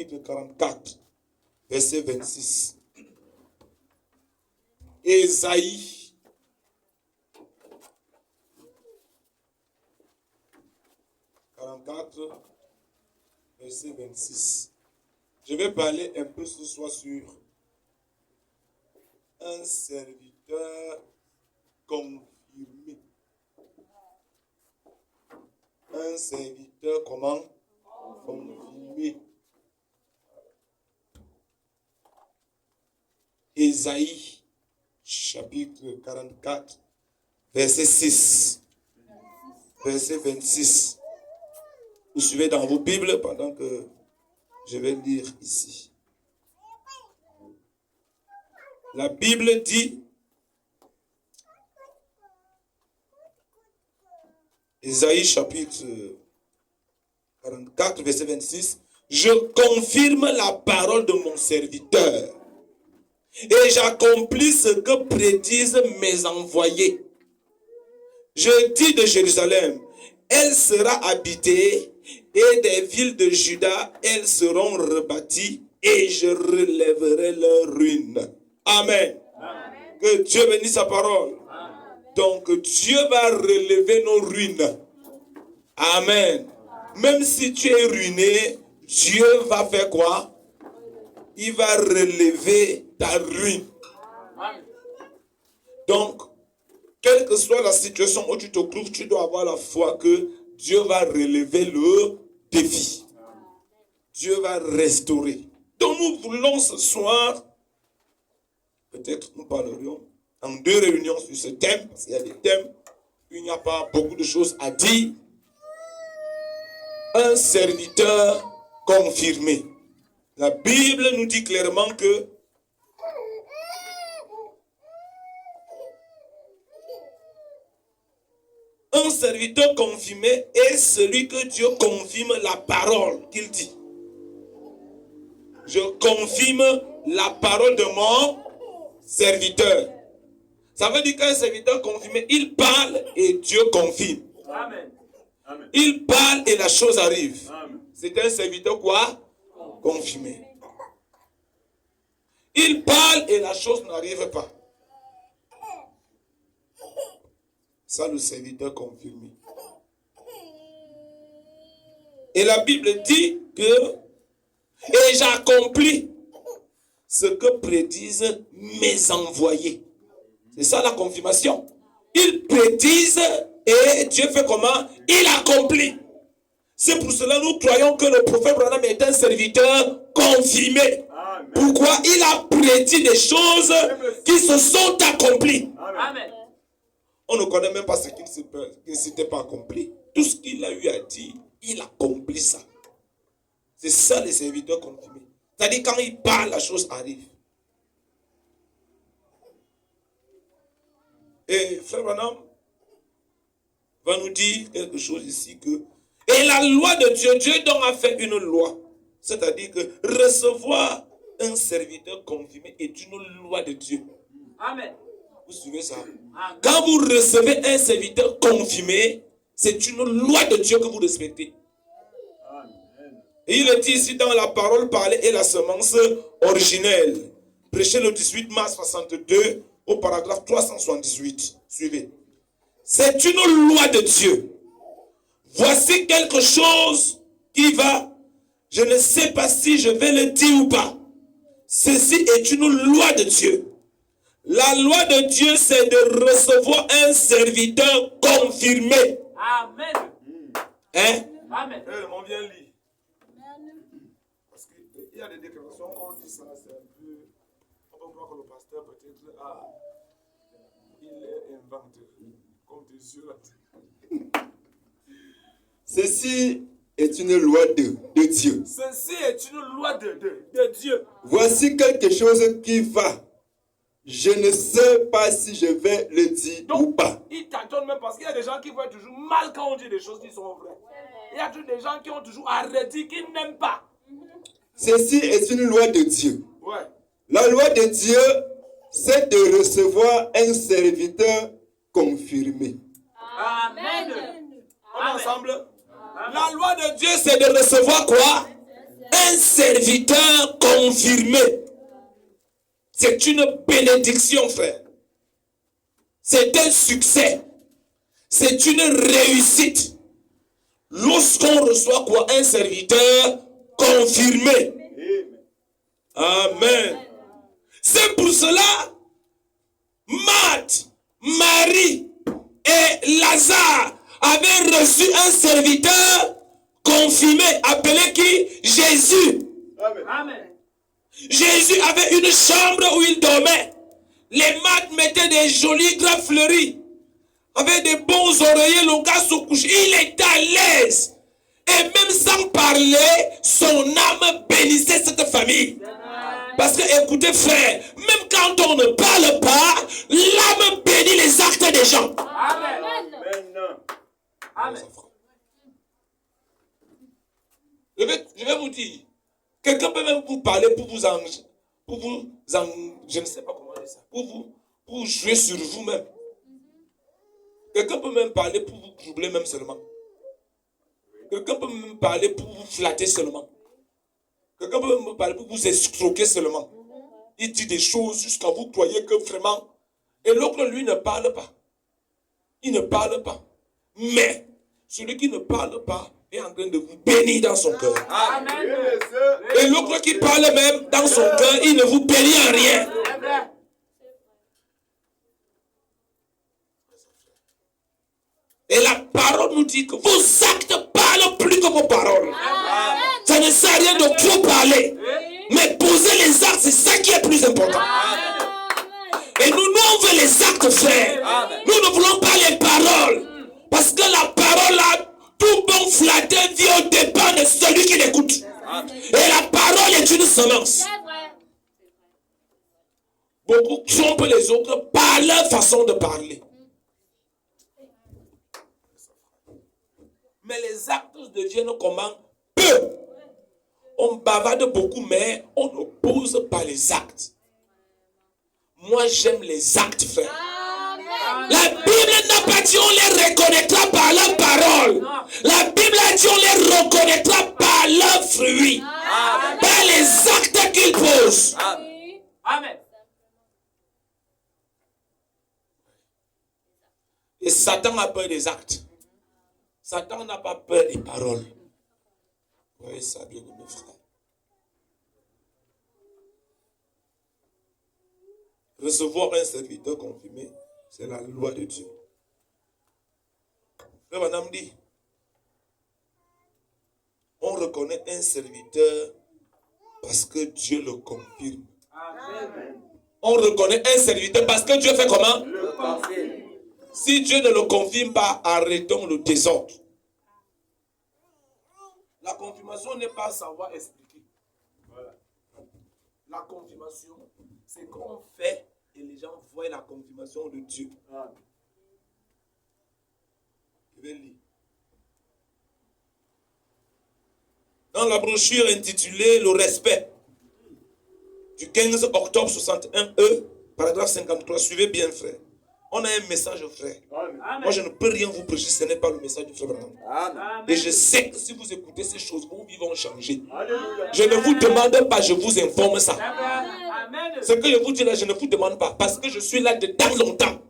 44, verset 26. Ésaïe, verset 26. Je vais parler un peu ce soir sur un serviteur confirmé. Un serviteur comment? Confirmé. Ésaïe, chapitre 44, verset 6. Verset 26. Vous suivez dans vos Bibles pendant que je vais lire ici. La Bible dit, Ésaïe chapitre 44, verset 26, « Je confirme la parole de mon serviteur et j'accomplis ce que prédisent mes envoyés. Je dis de Jérusalem, elle sera habitée, et des villes de Juda, elles seront rebâties, et je relèverai leurs ruines. » Amen. Amen. Que Dieu bénisse sa parole. Amen. Donc Dieu va relever nos ruines. Amen. Même si tu es ruiné, Dieu va faire quoi? Il va relever ta ruine. Amen. Donc, quelle que soit la situation où tu te trouves, tu dois avoir la foi que Dieu va relever le défi. Dieu va restaurer. Donc nous voulons ce soir, peut-être nous parlerions en 2 réunions sur ce thème, parce qu'il y a des thèmes, il n'y a pas beaucoup de choses à dire. Un serviteur confirmé. La Bible nous dit clairement que un serviteur confirmé est celui que Dieu confirme la parole qu'il dit. Je confirme la parole de mon serviteur. Ça veut dire qu'un serviteur confirmé, il parle et Dieu confirme. Amen. Amen. Il parle et la chose arrive. Amen. C'est un serviteur quoi? Confirmé. Il parle et la chose n'arrive pas. Ça, le serviteur confirmé. Et la Bible dit que et j'accomplis ce que prédisent mes envoyés. C'est ça la confirmation. Ils prédisent et Dieu fait comment? Il accomplit. C'est pour cela que nous croyons que le prophète Branham est un serviteur confirmé. Amen. Pourquoi? Il a prédit des choses qui se sont accomplies. Amen. On ne connaît même pas ce qui ne s'était pas accompli. Tout ce qu'il a eu à dire, il accomplit ça. C'est ça les serviteurs confirmés. C'est-à-dire quand il parle, la chose arrive. Et Frère Branham va nous dire quelque chose ici que et la loi de Dieu, Dieu donc a fait une loi. C'est-à-dire que recevoir un serviteur confirmé est une loi de Dieu. Amen. Vous suivez ça? Amen. Quand vous recevez un serviteur confirmé, c'est une loi de Dieu que vous respectez. Amen. Et il est dit ici dans la parole parlée et la semence originelle. Prêché le 18 mars 62 au paragraphe 378. Suivez. C'est une loi de Dieu. Voici quelque chose qui va, je ne sais pas si je vais le dire ou pas. Ceci est une loi de Dieu. La loi de Dieu, c'est de recevoir un serviteur confirmé. Amen. Hein? Amen. On vient lire. Parce qu'il y a des déclarations qu'on dit ça, c'est un peu... On peut croire que le pasteur peut-être il est inventé. Comme des yeux là. Ceci est une loi de Dieu. Ceci est une loi de Dieu. Voici quelque chose qui va. Je ne sais pas si je vais le dire ou pas. Il tâtonne même parce qu'il y a des gens qui voient toujours mal quand on dit des choses qui sont vraies. Il y a toujours des gens qui ont toujours arrêté, qui n'aiment pas. Ceci est une loi de Dieu. Ouais. La loi de Dieu, c'est de recevoir un serviteur confirmé. Amen. On est ensemble? La loi de Dieu, c'est de recevoir quoi? Un serviteur confirmé. C'est une bénédiction, frère. C'est un succès. C'est une réussite. Lorsqu'on reçoit quoi? Un serviteur confirmé. Amen. C'est pour cela, Marthe, Marie et Lazare avaient reçu un serviteur confirmé, appelé qui? Jésus. Amen. Jésus avait une chambre où il dormait. Les maîtres mettaient des jolis draps fleuris. Avec des bons oreillers, le gars se couche. Il était à l'aise. Et même sans parler, son âme bénissait cette famille. Parce que, écoutez frère, même quand on ne parle pas, l'âme bénit les actes des gens. Amen. Amen. Je vais vous dire, quelqu'un peut même vous parler pour vous je ne sais pas comment dire ça, pour jouer sur vous-même. Quelqu'un peut même parler pour vous troubler même seulement. Quelqu'un peut même parler pour vous flatter seulement. Quelqu'un peut même parler pour vous escroquer seulement. Il dit des choses jusqu'à vous croyez que vraiment. Et l'autre, lui, ne parle pas. Il ne parle pas. Mais celui qui ne parle pas est en train de vous bénir dans son cœur. Amen. Et l'autre qui parle même dans son cœur, il ne vous bénit en rien. Et la parole nous dit que vos actes parlent plus que vos paroles. Ça ne sert à rien de trop parler. Mais poser les actes, c'est ça qui est plus important. Et nous, on veut les actes, frère. Nous ne voulons pas les paroles. Parce que la parole, là, tout bon flatteur vient au départ de celui qui l'écoute. Et la parole est une semence. Beaucoup trompent les autres par leur façon de parler. Mais les actes deviennent comment? Peu. On bavarde beaucoup, mais on n'oppose pas les actes. Moi, j'aime les actes, frère. La Bible n'a pas dit on les reconnaîtra par leurs paroles. La Bible a dit on les reconnaîtra par leurs fruits. Par les actes qu'ils posent. Amen. Et Satan a peur des actes. Satan n'a pas peur des paroles. Vous voyez ça, bien aimé frère. Recevoir un serviteur confirmé, c'est la loi de Dieu. Frère Madame dit, on reconnaît un serviteur parce que Dieu le confirme. Amen. On reconnaît un serviteur parce que Dieu fait comment? Le confirme. Si Dieu ne le confirme pas, arrêtons le désordre. La confirmation n'est pas savoir expliquer. Voilà. La confirmation, c'est qu'on fait et les gens voient la confirmation de Dieu. Je vais lire. Dans la brochure intitulée Le respect du 15 octobre 61E, paragraphe 53, suivez bien frère. On a un message, frère. Amen. Moi, je ne peux rien vous prêcher, ce n'est pas le message du frère Branham. Amen. Et je sais que si vous écoutez ces choses, vos vies vont changer. Alléluia. Je ne vous demande pas, je vous informe ça. Amen. Ce que je vous dis là, je ne vous demande pas, parce que je suis là dedans longtemps.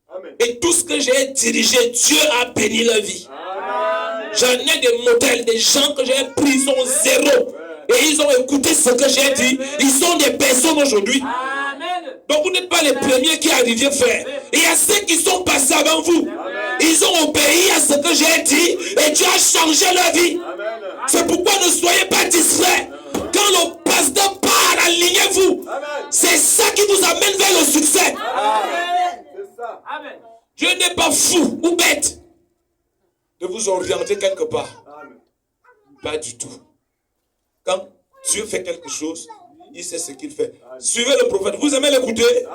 Amen. Et tout ce que j'ai dirigé, Dieu a béni leur vie. J'en ai des modèles, des gens que j'ai pris, ils sont zéro. Et ils ont écouté ce que j'ai dit. Ils sont des personnes aujourd'hui. Amen. Donc vous n'êtes pas les premiers qui arrivent faire. Il y a ceux qui sont passés avant vous. Ils ont obéi à ce que j'ai dit et Dieu a changé leur vie. C'est pourquoi ne soyez pas distraits. Quand le pasteur parle, alignez-vous. C'est ça qui vous amène vers le succès. Amen. Amen. Dieu n'est pas fou ou bête de vous orienter quelque part. Pas du tout. Quand Dieu fait quelque chose, il sait ce qu'il fait. Suivez le prophète. Vous aimez l'écouter?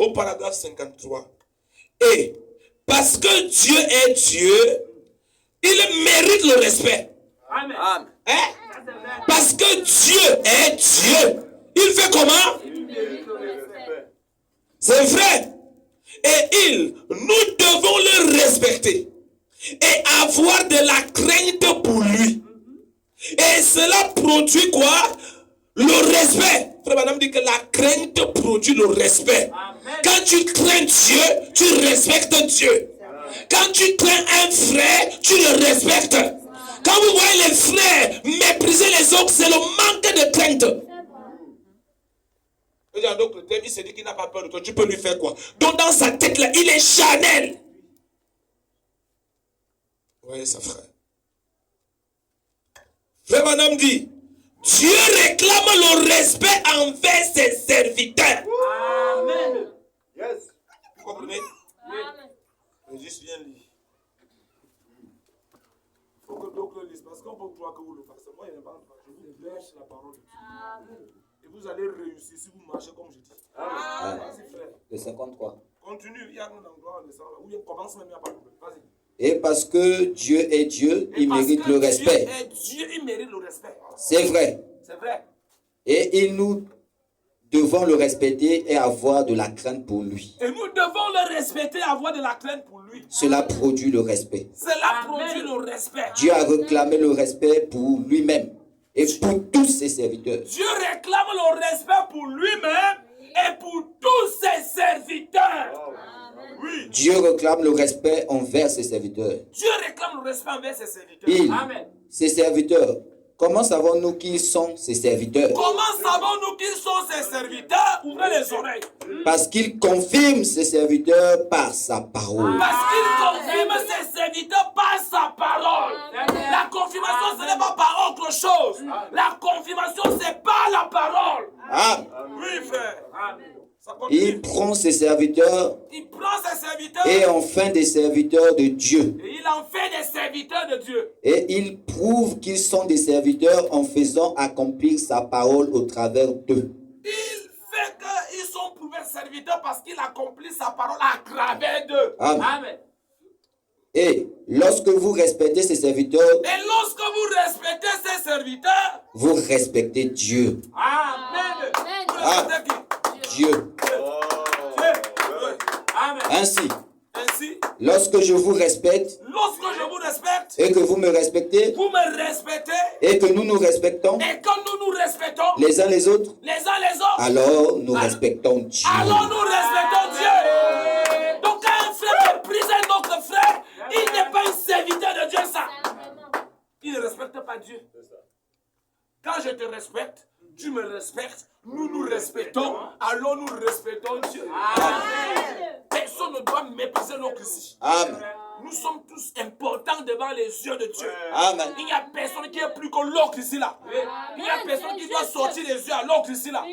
Au paragraphe 53. Et parce que Dieu est Dieu, il mérite le respect. Amen. Hein? Parce que Dieu est Dieu, il fait comment? C'est vrai. Et nous devons le respecter et avoir de la crainte pour lui. Et cela produit quoi? Le respect. Frère Madame dit que la crainte produit le respect. Amen. Quand tu crains Dieu, tu respectes Dieu. Quand tu crains un frère, tu le respectes. Quand vous voyez les frères mépriser les autres, c'est le manque de crainte. En d'autres termes, il se dit qu'il n'a pas peur de toi. Tu peux lui faire quoi? Donc dans sa tête là, il est charnel. Vous voyez ça, frère? Frère Madame dit, Dieu réclame le respect envers ses serviteurs. Amen. Yes. Vous comprenez? Amen. Juste viens lire. Il faut que d'autres lisent parce qu'on peut croire que vous le faites. Moi, je ne parle pas. Je vous lâche la parole de Dieu. Et vous allez réussir si vous marchez comme je dis. Vas-y, frère. Le 53. Continue. Il y a un endroit, on descend là. Ou il commence même, il n'y a pas de problème. Vas-y. Et parce que Dieu est Dieu, Et il parce mérite que le respect. Dieu est Dieu, il mérite le respect. C'est vrai. C'est vrai. Et nous devons le respecter et avoir de la crainte pour lui. Et nous devons le respecter, avoir de la crainte pour lui. Cela produit le respect. Cela Amen. produit le respect. Dieu a réclamé le respect pour lui-même et pour tous ses serviteurs. Dieu réclame le respect pour lui-même et pour tous ses serviteurs. Oui. Dieu réclame le respect envers ses serviteurs. Dieu réclame le respect envers ses serviteurs. Il, Amen. ses serviteurs, comment savons-nous qui sont ses serviteurs? Comment savons-nous qu'ils sont ses serviteurs? Ouvrez les oreilles. Parce qu'il confirme ses serviteurs par sa parole. Parce qu'il confirme ses serviteurs par sa parole. La confirmation, ce n'est pas par autre chose. La confirmation, c'est par la parole. Ah, Oui, frère. Amen. Ça continue. il prend ses serviteurs Il prend ses serviteurs et en fait des serviteurs de Dieu. et il en fait des serviteurs de Dieu. Et il prouve qu'ils sont des serviteurs en faisant accomplir sa parole au travers d'eux. Il fait qu'ils sont prouvés serviteurs parce qu'il accomplit sa parole à travers d'eux. Amen. Amen. Et lorsque vous respectez ces serviteurs, Et lorsque vous respectez ces serviteurs, vous respectez Dieu. Amen. Vous Ah. respectez qui? Dieu. Dieu. Amen. Ainsi, Ainsi, lorsque je vous respecte lorsque je vous respecte, et que vous me respectez vous me respectez, et que nous nous respectons et quand nous nous respectons les uns les autres, les uns les autres, alors nous respectons Dieu. alors nous respectons Dieu. Donc quand un frère méprise un autre frère, il n'est pas un serviteur de Dieu, ça. Il ne respecte pas Dieu. Quand je te respecte, tu me respectes, nous nous respectons, alors nous respectons Dieu. Personne ne doit mépriser l'autre ici. Amen. Nous sommes tous importants devant les yeux de Dieu. Amen. Il n'y a personne qui est plus que l'autre ici là. Il n'y a personne qui doit sortir les yeux à l'autre ici là.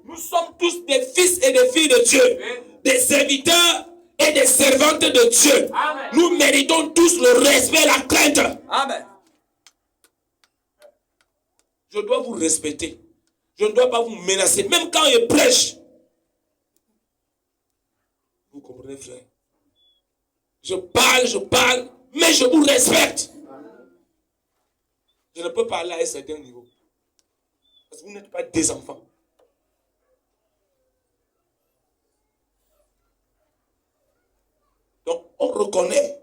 Nous sommes tous des fils et des filles de Dieu, des serviteurs et des servantes de Dieu. Amen. Nous méritons tous le respect et la crainte. Amen. Je dois vous respecter. Je ne dois pas vous menacer, même quand je prêche. Vous comprenez, frère? Je parle, mais je vous respecte. Je ne peux pas aller à un certain niveau. Parce que vous n'êtes pas des enfants. Donc, on reconnaît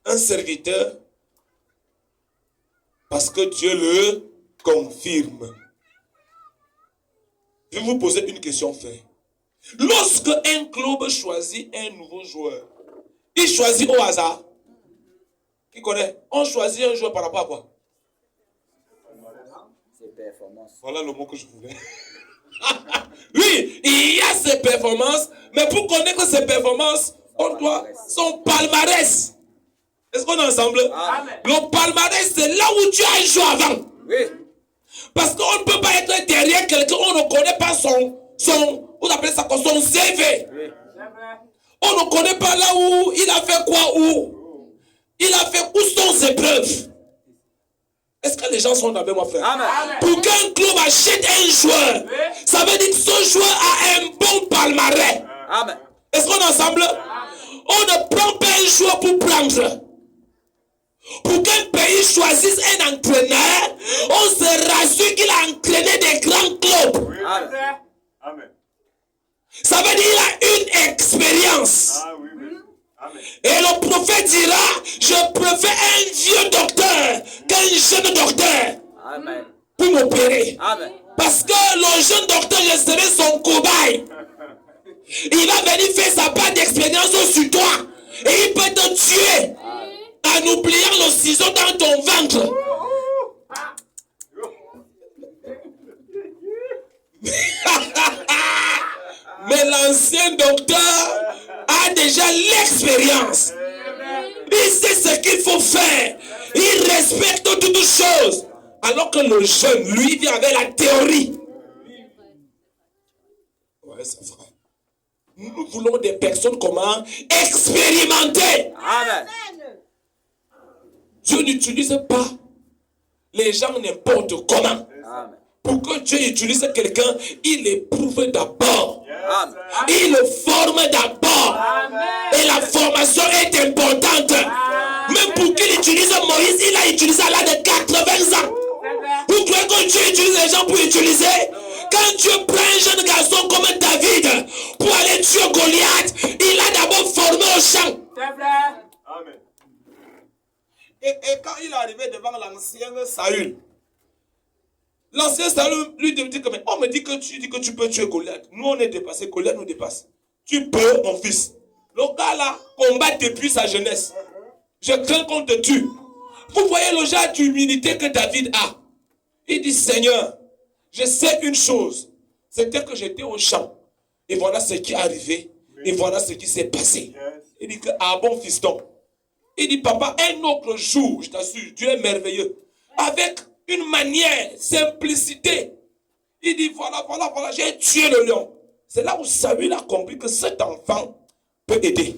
un serviteur parce que Dieu le confirme. Je vais vous poser une question, frère. Lorsque un club choisit un nouveau joueur, il choisit au hasard. Qui connaît? On choisit un joueur par rapport à quoi? Ses performances. Voilà le mot que je voulais. Oui, il y a ses performances, mais pour connaître ses performances, on doit son palmarès. Est-ce qu'on est ensemble? Amen. Le palmarès, c'est là où tu as joué avant. Oui. Parce qu'on ne peut pas être derrière quelqu'un, on ne connaît pas on appelle ça quoi, son CV. Oui. C'est vrai. On ne connaît pas là où il a fait quoi, où. Il a fait, où sont ses preuves. Est-ce que les gens sont avec moi, frère? Amen. Pour qu'un club achète un joueur, Oui. ça veut dire que ce joueur a un bon palmarès. Amen. Est-ce qu'on est ensemble? On ne prend pas un joueur pour prendre. Pour qu'un pays choisisse un entraîneur, on se rassure qu'il a entraîné des grands clubs. Amen. Amen. Ça veut dire qu'il a une expérience. Ah oui, oui. Et le prophète dira, je préfère un vieux docteur qu'un jeune docteur Amen. pour m'opérer. Amen. Parce que le jeune docteur, je serai son cobaye. Il va venir faire sa part d'expérience sur toi. Et il peut te tuer en oubliant le ciseau dans ton ventre. Mais l'ancien docteur a déjà l'expérience. Il sait ce qu'il faut faire. Il respecte toutes choses. Alors que le jeune, lui, vient avec la théorie. Ouais, ça fera. Nous voulons des personnes comment expérimentées. Amen. Dieu n'utilise pas les gens n'importe comment. Amen. Pour que Dieu utilise quelqu'un, il l'éprouve d'abord. Amen. Il le forme d'abord. Et la formation est importante. Même pour qu'il utilise Moïse, il a utilisé à l'âge de 80 ans. Vous croyez que Dieu utilise les gens pour utiliser? Quand Dieu prend un jeune garçon comme David pour aller tuer Goliath, il a d'abord formé au champ. Amen. Et quand il est arrivé devant l'ancien Saül, l'ancien Saül lui dit que, mais on me dit que tu peux tuer Goliath. Nous on est dépassés, Goliath nous dépasse. Tu peux, mon fils. Le gars là combat depuis sa jeunesse. Je crains qu'on te tue. Vous voyez le genre d'humilité que David a. Il dit, Seigneur, je sais une chose. C'était que j'étais au champ. Et voilà ce qui est arrivé. Et voilà ce qui s'est passé. Il dit que, ah bon fiston. Il dit, papa, un autre jour, je t'assure, Dieu est merveilleux. Avec une manière, simplicité. Il dit, voilà, j'ai tué le lion. C'est là où Saül a compris que cet enfant peut aider.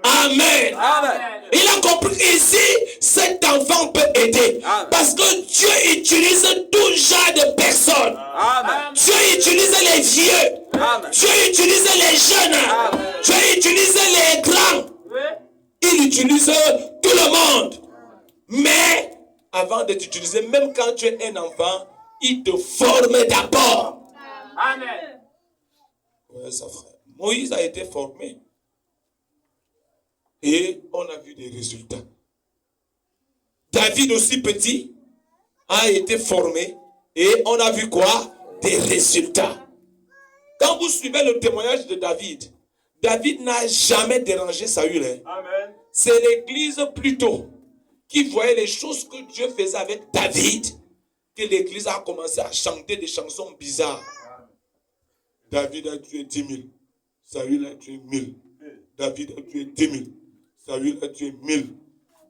Amen. Amen. Il a compris ici, cet enfant peut aider. Amen. Parce que Dieu utilise tout genre de personnes. Amen. Dieu utilise les vieux. Amen. Dieu utilise les jeunes. Amen. Dieu utilise les grands. Il utilise tout le monde. Mais avant de t'utiliser, même quand tu es un enfant, il te forme d'abord. Amen. Ouais, ça frère. Moïse a été formé. Et on a vu des résultats. David aussi petit a été formé. Et on a vu quoi? Des résultats. Quand vous suivez le témoignage de David, David n'a jamais dérangé Saül. Amen. C'est l'église plutôt qui voyait les choses que Dieu faisait avec David, que l'église a commencé à chanter des chansons bizarres. David a tué 10 000. Saül a tué 1000. David a tué 10 000. Saül a tué 1000.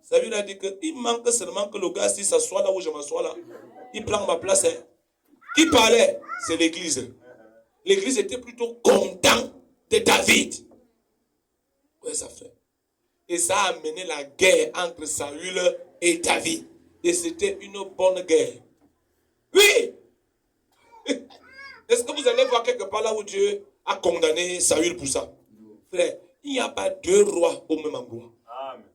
Saül a dit qu'il manque seulement que le gars, s'il s'assoit là où je m'assois là, il prend ma place. Qui parlait? C'est l'église. L'église était plutôt content de David. Oui, ça fait. Et ça a amené la guerre entre Saül et David. Et c'était une bonne guerre. Oui. Est-ce que vous allez voir quelque part là où Dieu a condamné Saül pour ça? Frère, il n'y a pas deux rois au même endroit. Amen.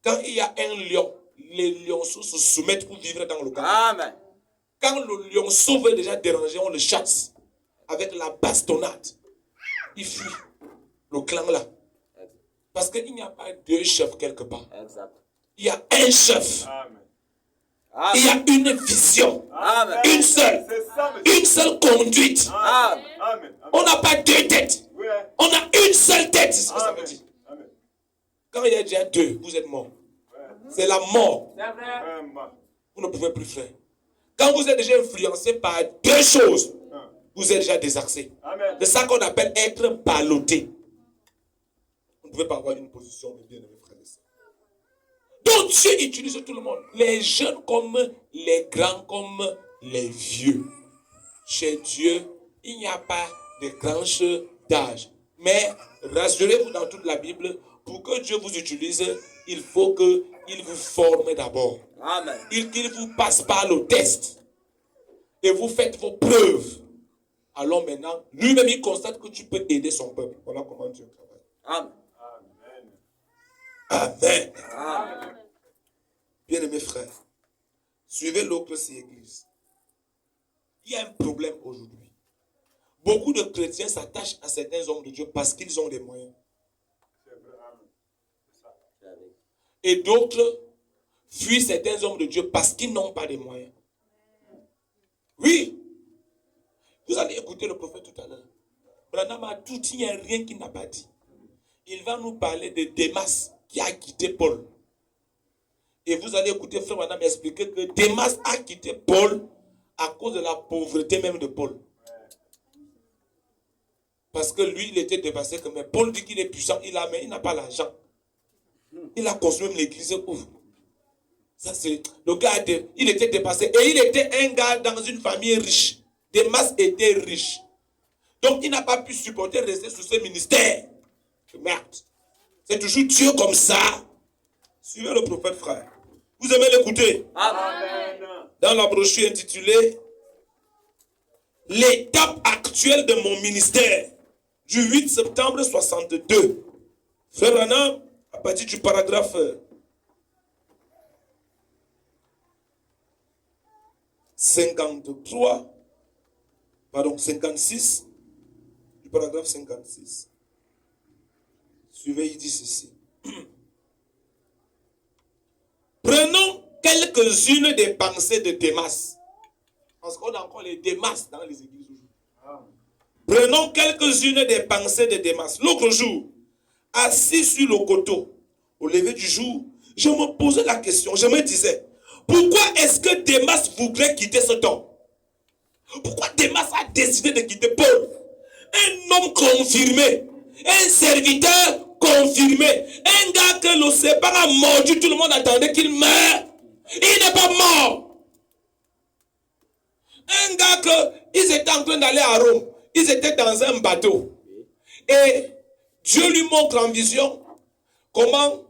Quand il y a un lion, les lionceaux se soumettent pour vivre dans le camp. Amen. Quand le lionceau veut déjà déranger, on le chasse avec la bastonnade. Il fuit le clan là. Parce qu'il n'y a pas deux chefs quelque part. Exact. Il y a un chef. Amen. Il y a une vision. Amen. Une seule. C'est ça, monsieur. Une seule conduite. Amen. Amen. On n'a pas deux têtes. Oui. On a une seule tête. C'est ce que ça veut Amen. dire. Amen. Quand il y a déjà deux, vous êtes mort. C'est la mort. C'est vrai. Vous ne pouvez plus faire. Quand vous êtes déjà influencé par deux choses, vous êtes déjà désaxé. Amen. C'est ça qu'on appelle être ballotté. Vous ne pouvez pas avoir une position de bien-aimé frère et sœur. Donc Dieu utilise tout le monde. Les jeunes comme les grands comme les vieux. Chez Dieu, il n'y a pas de tranche d'âge. Mais rassurez-vous dans toute la Bible, pour que Dieu vous utilise, il faut qu'il vous forme d'abord. Amen. Qu'il vous passe par le test. Et vous faites vos preuves. Alors maintenant, lui-même il constate que tu peux aider son peuple. Voilà comment Dieu travaille. Amen. Amen. Amen. Bien-aimés frères, suivez l'autre église. Il y a un problème aujourd'hui. Beaucoup de chrétiens s'attachent à certains hommes de Dieu parce qu'ils ont des moyens. Et d'autres fuient certains hommes de Dieu parce qu'ils n'ont pas de moyens. Oui. Vous allez écouter le prophète tout à l'heure. Branham a tout dit, il n'y a rien qu'il n'a pas dit. Il va nous parler de Démas qui a quitté Paul. Et vous allez écouter frère Branham expliquer que Démas a quitté Paul à cause de la pauvreté même de Paul. Parce que lui, il était dépassé. Mais Paul dit qu'il est puissant, mais il n'a pas l'argent. Il a construit même l'église pauvre. Ça, c'est le gars, il était dépassé. Et il était un gars dans une famille riche. Démas était riche. Donc, il n'a pas pu supporter rester sous ce ministère. Merde. C'est toujours Dieu comme ça. Suivez le prophète, frère. Vous aimez l'écouter? Amen. Dans la brochure intitulée L'étape actuelle de mon ministère, du 8 septembre 62. Frère Branham, à partir du paragraphe 56, du paragraphe 56. Suivez, il dit ceci. Prenons quelques-unes des pensées de Démas. Parce qu'on a encore les Démas dans les églises aujourd'hui. Prenons quelques-unes des pensées de Démas. L'autre jour, assis sur le coteau, au lever du jour, je me posais la question, je me disais, pourquoi est-ce que Démas voudrait quitter ce temps? Pourquoi Démas a décidé de quitter Paul? Un homme confirmé, un serviteur confirmé, un gars que le serpent a mordu, tout le monde attendait qu'il meure. Il n'est pas mort. Un gars qu'ils étaient en train d'aller à Rome, ils étaient dans un bateau. Et Dieu lui montre en vision comment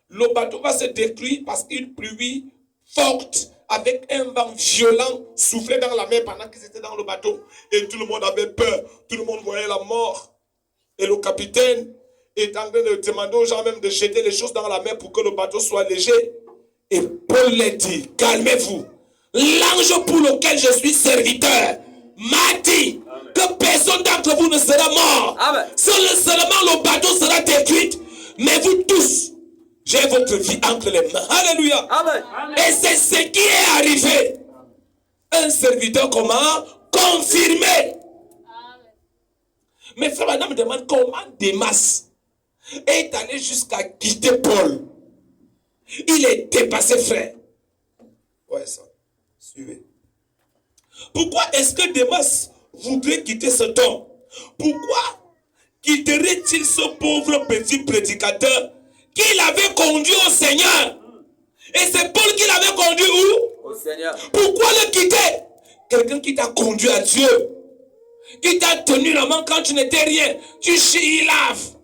le bateau va se détruire parce qu'une pluie forte avec un vent violent soufflait dans la mer pendant qu'ils étaient dans le bateau. Et tout le monde avait peur. Tout le monde voyait la mort. Et le capitaine est en train de demander aux gens même de jeter les choses dans la mer pour que le bateau soit léger. Et Paul leur dit, calmez-vous. L'ange pour lequel je suis serviteur m'a dit que personne d'entre vous ne sera mort. Seulement le bateau sera détruit. Mais vous tous, j'ai votre vie entre les mains. Alléluia. Amen. Et c'est ce qui est arrivé. Un serviteur comment? Confirmé. Mais frère madame me demande comment Démas est allé jusqu'à quitter Paul. Il est dépassé, frère. Ouais, ça. Suivez. Pourquoi est-ce que Démas voudrait quitter cet homme? Pourquoi quitterait-il ce pauvre petit prédicateur qu'il avait conduit au Seigneur? Et c'est Paul qui l'avait conduit où? Au Seigneur. Pourquoi le quitter? Quelqu'un qui t'a conduit à Dieu, qui t'a tenu la main quand tu n'étais rien. Tu chies, il lave.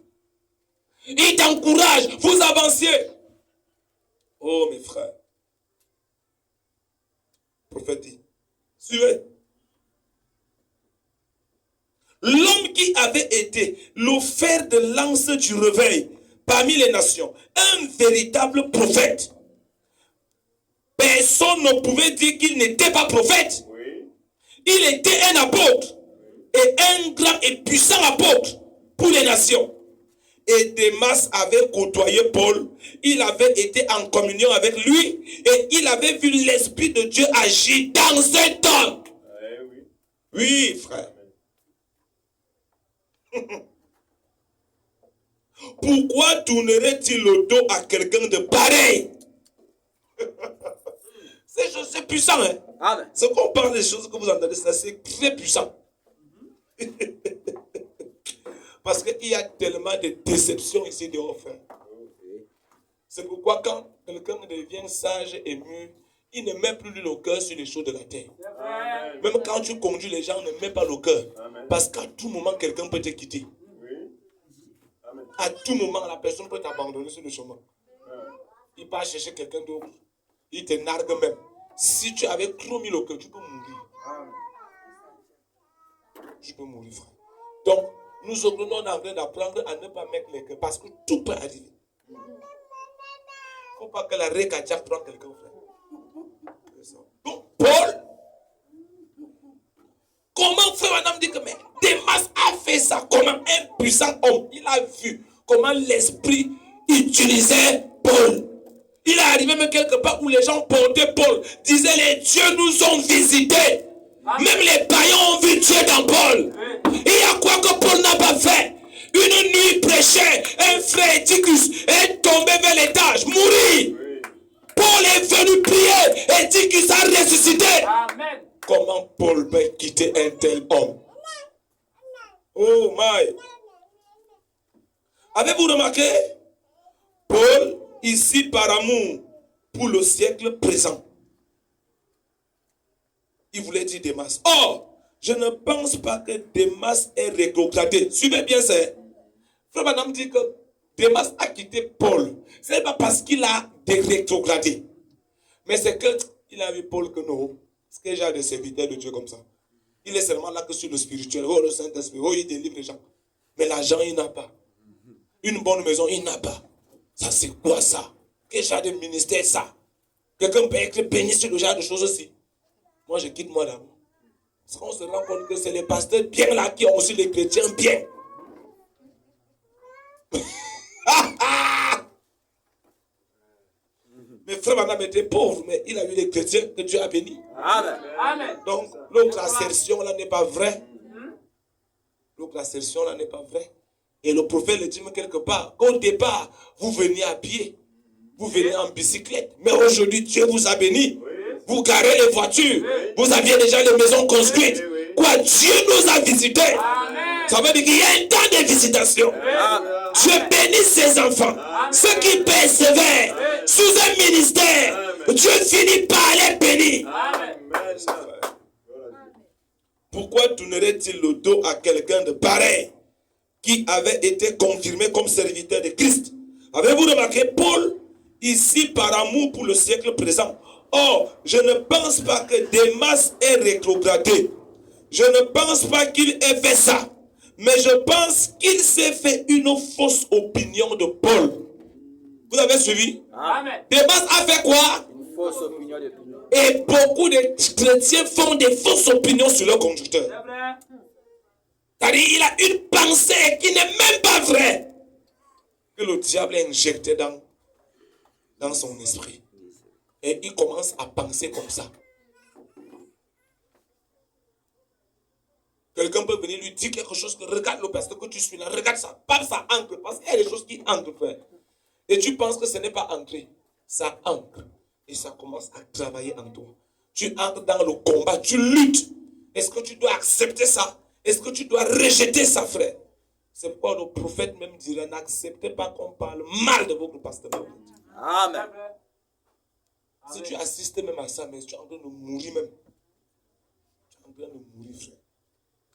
Il t'encourage, vous avanciez. Oh mes frères. Prophète dit, suivez. L'homme qui avait été le fer de lance du réveil parmi les nations, un véritable prophète. Personne ne pouvait dire qu'il n'était pas prophète. Oui. Il était un apôtre et un grand et puissant apôtre pour les nations. Et Démas avait côtoyé Paul, il avait été en communion avec lui et il avait vu l'Esprit de Dieu agir dans cet homme. Oui. Oui, frère. Pourquoi tournerait-il le dos à quelqu'un de pareil? C'est puissant, hein? Amen. Ce qu'on parle des choses que vous entendez, ça c'est très puissant. Parce qu'il y a tellement de déceptions ici dehors, frère. C'est pourquoi quand quelqu'un devient sage et mûr, il ne met plus le cœur sur les choses de la terre. Amen. Même quand tu conduis les gens, ne mets pas le cœur. Amen. Parce qu'à tout moment, quelqu'un peut te quitter. Oui. Amen. À tout moment, la personne peut t'abandonner sur le chemin. Amen. Il part chercher quelqu'un d'autre. Il te nargue même. Si tu avais trop mis le cœur, tu peux mourir. Amen. Tu peux mourir, frère. Donc, nous autres, on est en train d'apprendre à ne pas mettre les cœurs parce que tout peut arriver. Il ne faut pas que la récatia prenne quelqu'un, frère. C'est ça. Donc, Paul, comment frère Madame dit que mais ça, comment un puissant homme, il a vu comment l'esprit utilisait Paul. Il est arrivé même quelque part où les gens portaient Paul, disaient les dieux nous ont visités. Même les païens ont vu Dieu dans Paul. Et il y a quoi que Paul n'a pas fait? Une nuit il prêchait, un frère Éticus est tombé vers l'étage, mourit. Paul est venu prier, Éticus a ressuscité. Amen. Comment Paul peut quitter un tel homme? Oh my! Avez-vous remarqué? Paul, ici par amour pour le siècle présent, il voulait dire Démas. Or, je ne pense pas que Démas est rétrogradé. Suivez bien ça. Frère Branham dit que Démas a quitté Paul. Ce n'est pas parce qu'il a rétrogradé. Mais c'est qu'il a vu Paul que non. Parce que j'ai des serviteurs de Dieu comme ça. Il est seulement là que sur le spirituel. Oh, le Saint-Esprit. Oh, il délivre les gens. Mais l'argent, il n'a pas. Une bonne maison, il n'a pas. Ça, c'est quoi ça? Quel genre de ministère ça? Quelqu'un peut être béni sur le genre de choses aussi. Moi, je quitte moi d'abord. Parce qu'on se rend compte que c'est les pasteurs bien là qui ont aussi les chrétiens bien. Mais frère Madame était pauvre, mais il a eu les chrétiens que Dieu a bénis. Amen. Amen. Donc, l'autre assertion là n'est pas vraie. L'autre assertion là n'est pas vraie. Et le prophète le dit quelque part, qu'au départ, vous veniez à pied, vous venez en bicyclette. Mais aujourd'hui, Dieu vous a béni. Vous garez les voitures. Vous aviez déjà les maisons construites. Quoi, Dieu nous a visités. Ça veut dire qu'il y a un temps de visitation. Dieu bénit ses enfants. Ceux qui persévèrent sous un ministère, Dieu finit par les bénir. Pourquoi tournerait-il le dos à quelqu'un de pareil qui avait été confirmé comme serviteur de Christ? Avez-vous remarqué Paul, ici par amour pour le siècle présent? Or, je ne pense pas que Démas ait rétrogradé. Je ne pense pas qu'il ait fait ça. Mais je pense qu'il s'est fait une fausse opinion de Paul. Vous avez suivi? Amen. Démas a fait quoi? Une fausse opinion de Paul. Et beaucoup de chrétiens font des fausses opinions sur leur conducteur. C'est vrai. C'est-à-dire, il a une pensée qui n'est même pas vraie. Que le diable a injecté dans son esprit. Et il commence à penser comme ça. Quelqu'un peut venir lui dire quelque chose, que regarde le pasteur que tu suis là, regarde ça, pas ça ancre, parce qu'il y a des choses qui ancrent, frère. Et tu penses que ce n'est pas ancré, ça ancre. Et ça commence à travailler en toi. Tu entres dans le combat, tu luttes. Est-ce que tu dois accepter ça? Est-ce que tu dois rejeter ça, frère? C'est pourquoi le prophète même dirait, n'acceptez pas qu'on parle mal de votre pasteur. Amen. Si tu assistes même à ça, mais tu es en train de mourir même. Tu es en train de mourir, frère.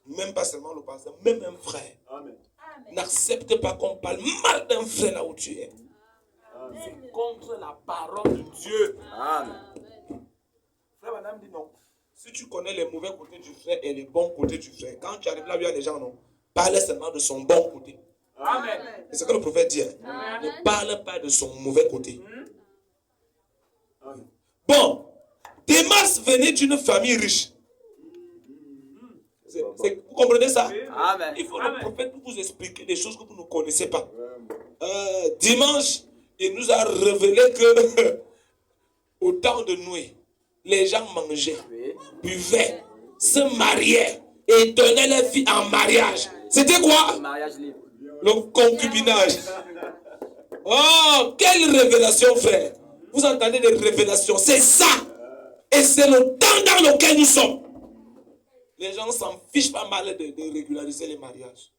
Même pas seulement le pasteur, même un frère. Amen. N'accepte pas qu'on parle mal d'un frère là où tu es. C'est contre la parole de Dieu. Amen. Frère madame dit non. Si tu connais les mauvais côtés du frère et les bons côtés du frère, quand tu arrives là, il y a des gens, non. Parle seulement de son bon côté. Amen. C'est ce que le prophète dit. Hein. Ne parle pas de son mauvais côté. Bon, Démas venait d'une famille riche. Vous comprenez ça? Amen. Il faut le prophète pour vous expliquer des choses que vous ne connaissez pas. Dimanche, il nous a révélé que au temps de Noé, les gens mangeaient, buvaient, se mariaient et donnaient leur fille en mariage. C'était quoi? Le mariage libre. Le concubinage. Oh, quelle révélation, frère. Vous entendez des révélations. C'est ça. Et c'est le temps dans lequel nous sommes. Les gens s'en fichent pas mal de régulariser les mariages.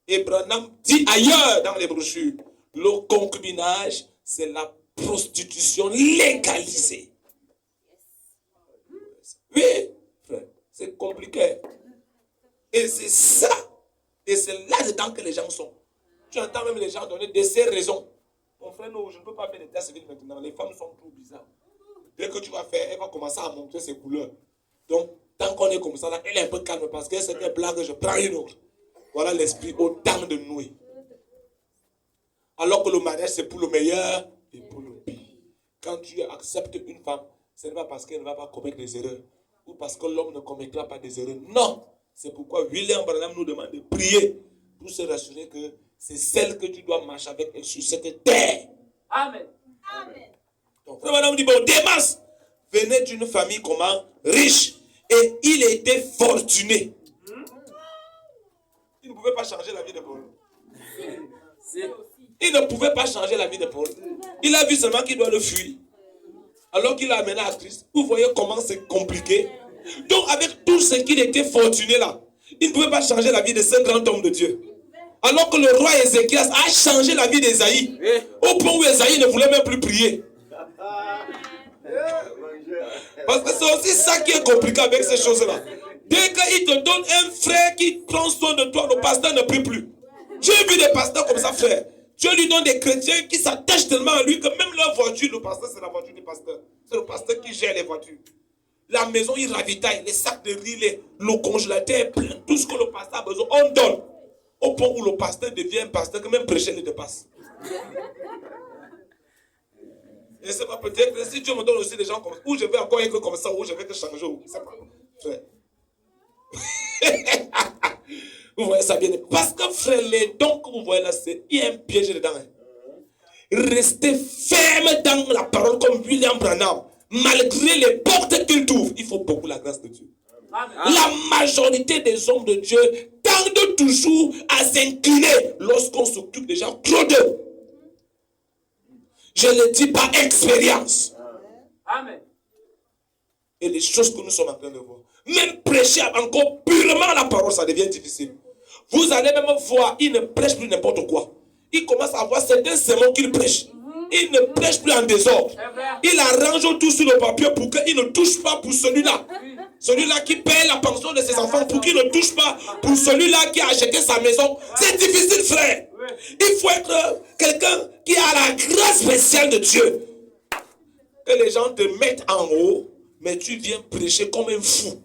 Et Branham dit ailleurs dans les brochures, le concubinage, c'est la prostitution légalisée. Oui, frère, c'est compliqué. Et c'est ça. Et c'est là-dedans que les gens sont. Tu entends même les gens donner de ces raisons. Mon frère, non, je ne peux pas faire l'état civil maintenant. Les femmes sont trop bizarres. Dès que tu vas faire, elle va commencer à montrer ses couleurs. Donc, tant qu'on est comme ça, là, elle est un peu calme parce que c'est une blague, je prends une autre. Voilà l'esprit au temps de Noé. Alors que le mariage, c'est pour le meilleur et pour le pire. Quand tu acceptes une femme, ce n'est pas parce qu'elle ne va pas commettre des erreurs ou parce que l'homme ne commettra pas des erreurs. Non, C'est pourquoi William Branham nous demande de prier pour se rassurer que c'est celle que tu dois marcher avec elle sur cette terre. Amen. Donc, frère Branham dit, bon, Démas venait d'une famille comment? Riche. Et il était fortuné. Il ne pouvait pas changer la vie de Paul. Il ne pouvait pas changer la vie de Paul. Il a vu seulement qu'il doit le fuir. Alors qu'il l'a amené à Christ. Vous voyez comment c'est compliqué. Donc avec tout ce qu'il était fortuné là, il ne pouvait pas changer la vie de ce grand homme de Dieu. Alors que le roi Ézéchias a changé la vie d'Ésaïe. Au point où Ésaïe ne voulait même plus prier. Parce que c'est aussi ça qui est compliqué avec ces choses-là. Dès qu'il te donne un frère qui prend soin de toi, le pasteur ne prie plus. J'ai vu des pasteurs comme ça, frère. Dieu lui donne des chrétiens qui s'attachent tellement à lui que même leur voiture, le pasteur, c'est la voiture du pasteur. C'est le pasteur qui gère les voitures. La maison, il ravitaille, les sacs de riz, le congélateur est plein, tout ce que le pasteur a besoin, on donne. Au point où le pasteur devient un pasteur que même prêcher le dépasse. Et c'est pas peut-être que si Dieu me donne aussi des gens comme ça, ou je vais encore être comme ça, ou je vais que changer, c'est pas frère. Vous voyez ça bien. Parce que frère, les dons que vous voyez là, il y a un piège dedans. Restez ferme dans la parole comme William Branham. Malgré les portes qu'il t'ouvre, il faut beaucoup la grâce de Dieu. La majorité des hommes de Dieu tendent toujours à s'incliner lorsqu'on s'occupe des gens trop d'eux. Je le dis par expérience. Amen. Et les choses que nous sommes en train de voir. Même prêcher encore purement la parole, ça devient difficile. Vous allez même voir, il ne prêche plus n'importe quoi. Il commence à avoir certains sermons qu'il prêche. Il ne prêche plus en désordre. Il arrange tout sur le papier pour qu'il ne touche pas pour celui-là. Celui-là qui paye la pension de ses enfants pour qu'il ne touche pas pour celui-là qui a acheté sa maison. C'est difficile, frère. Il faut être quelqu'un qui a la grâce spéciale de Dieu. Que les gens te mettent en haut, mais tu viens prêcher comme un fou.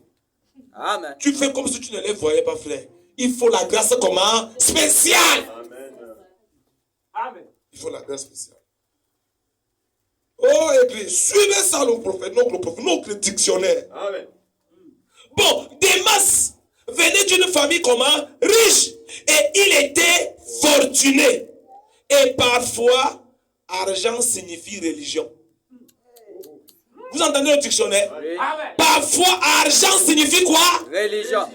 Amen. Tu fais comme si tu ne les voyais pas, frère. Il faut la grâce comment? Spéciale. Amen. Il faut la grâce spéciale. Oh, Église, suivez ça, le prophète, notre dictionnaire. Amen. Bon, Démas venait d'une famille comment? Riche. Et il était fortuné. Et parfois, argent signifie religion. Vous entendez le dictionnaire? Amen. Parfois, argent signifie quoi? Religion.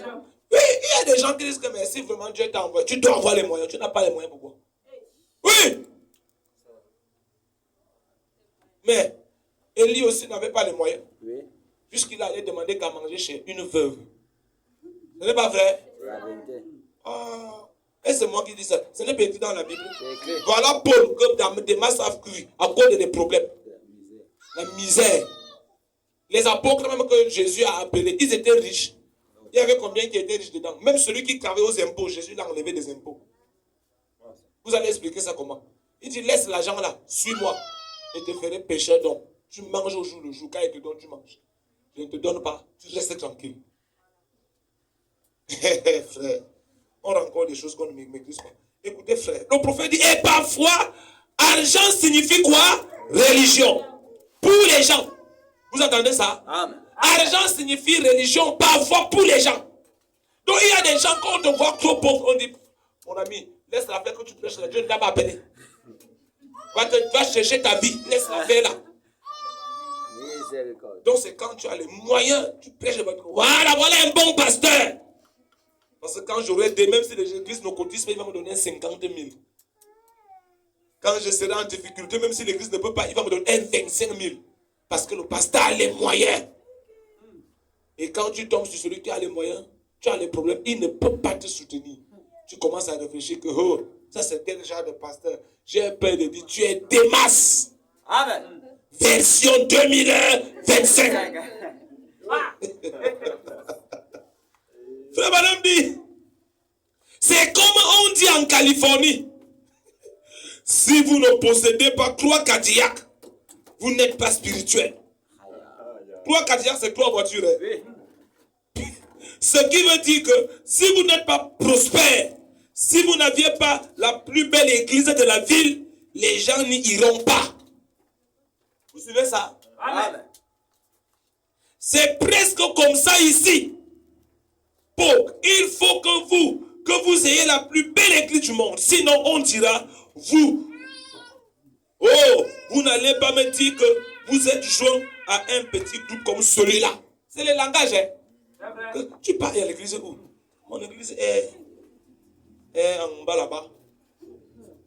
Oui, il y a des gens qui disent que mais si vraiment Dieu t'a envoyé, tu dois avoir les moyens. Tu n'as pas les moyens, pourquoi? Oui. Mais Élie aussi n'avait pas les moyens. Oui. Puisqu'il allait demander qu'à manger chez une veuve. Ce n'est pas vrai? La vérité. Ah. Et c'est moi qui dis ça. Ce n'est pas écrit dans la Bible. C'est écrit. Voilà Paul que des masses a cru à cause des problèmes. La misère. Les apôtres même que Jésus a appelés, ils étaient riches. Il y avait combien qui étaient riches dedans? Même celui qui travaillait aux impôts, Jésus l'a enlevé des impôts. Vous allez expliquer ça comment? Il dit, laisse l'argent là, suis-moi. Je te ferai pécheur donc. Tu manges au jour le jour. Quand il te donne, tu manges. Je ne te donne pas. Tu restes tranquille. Frère, on rencontre des choses qu'on ne maîtrise pas. Écoutez, frère, le prophète dit, et parfois, argent signifie quoi? Religion. Pour les gens. Vous entendez ça? Amen. Argent signifie religion, parfois pour les gens. Donc il y a des gens, quand on te voit trop pauvre, on dit, mon ami, laisse la faire que tu prêches, Dieu ne t'a pas appelé. Va chercher ta vie, laisse la faire là. Miséricorde. Donc c'est quand tu as les moyens, tu prêches le Dieu. Voilà un bon pasteur. Parce que quand j'aurai des, même si les églises ne cotisent pas, il va me donner 50 000. Quand je serai en difficulté, même si l'église ne peut pas, il va me donner 25 000. Parce que le pasteur a les moyens. Et quand tu tombes sur celui qui a les moyens, tu as les problèmes, il ne peut pas te soutenir. Tu commences à réfléchir que, oh, ça c'est quel genre de pasteur? J'ai peur de dire, tu es Démas. Amen. Version 2025. Frère Madame dit, c'est comme on dit en Californie. Si vous ne possédez pas 3 Cadillac, vous n'êtes pas spirituel. 3 Cadillac, c'est 3 voitures. Hein? Ce qui veut dire que si vous n'êtes pas prospère, si vous n'aviez pas la plus belle église de la ville, les gens n'y iront pas. Vous suivez ça? Amen. C'est presque comme ça ici. Il faut que vous ayez la plus belle église du monde. Sinon, on dira, vous n'allez pas me dire que vous êtes joint à un petit groupe comme celui-là. C'est le langage. Hein? Tu parles à l'église où? Mon église est en bas là-bas.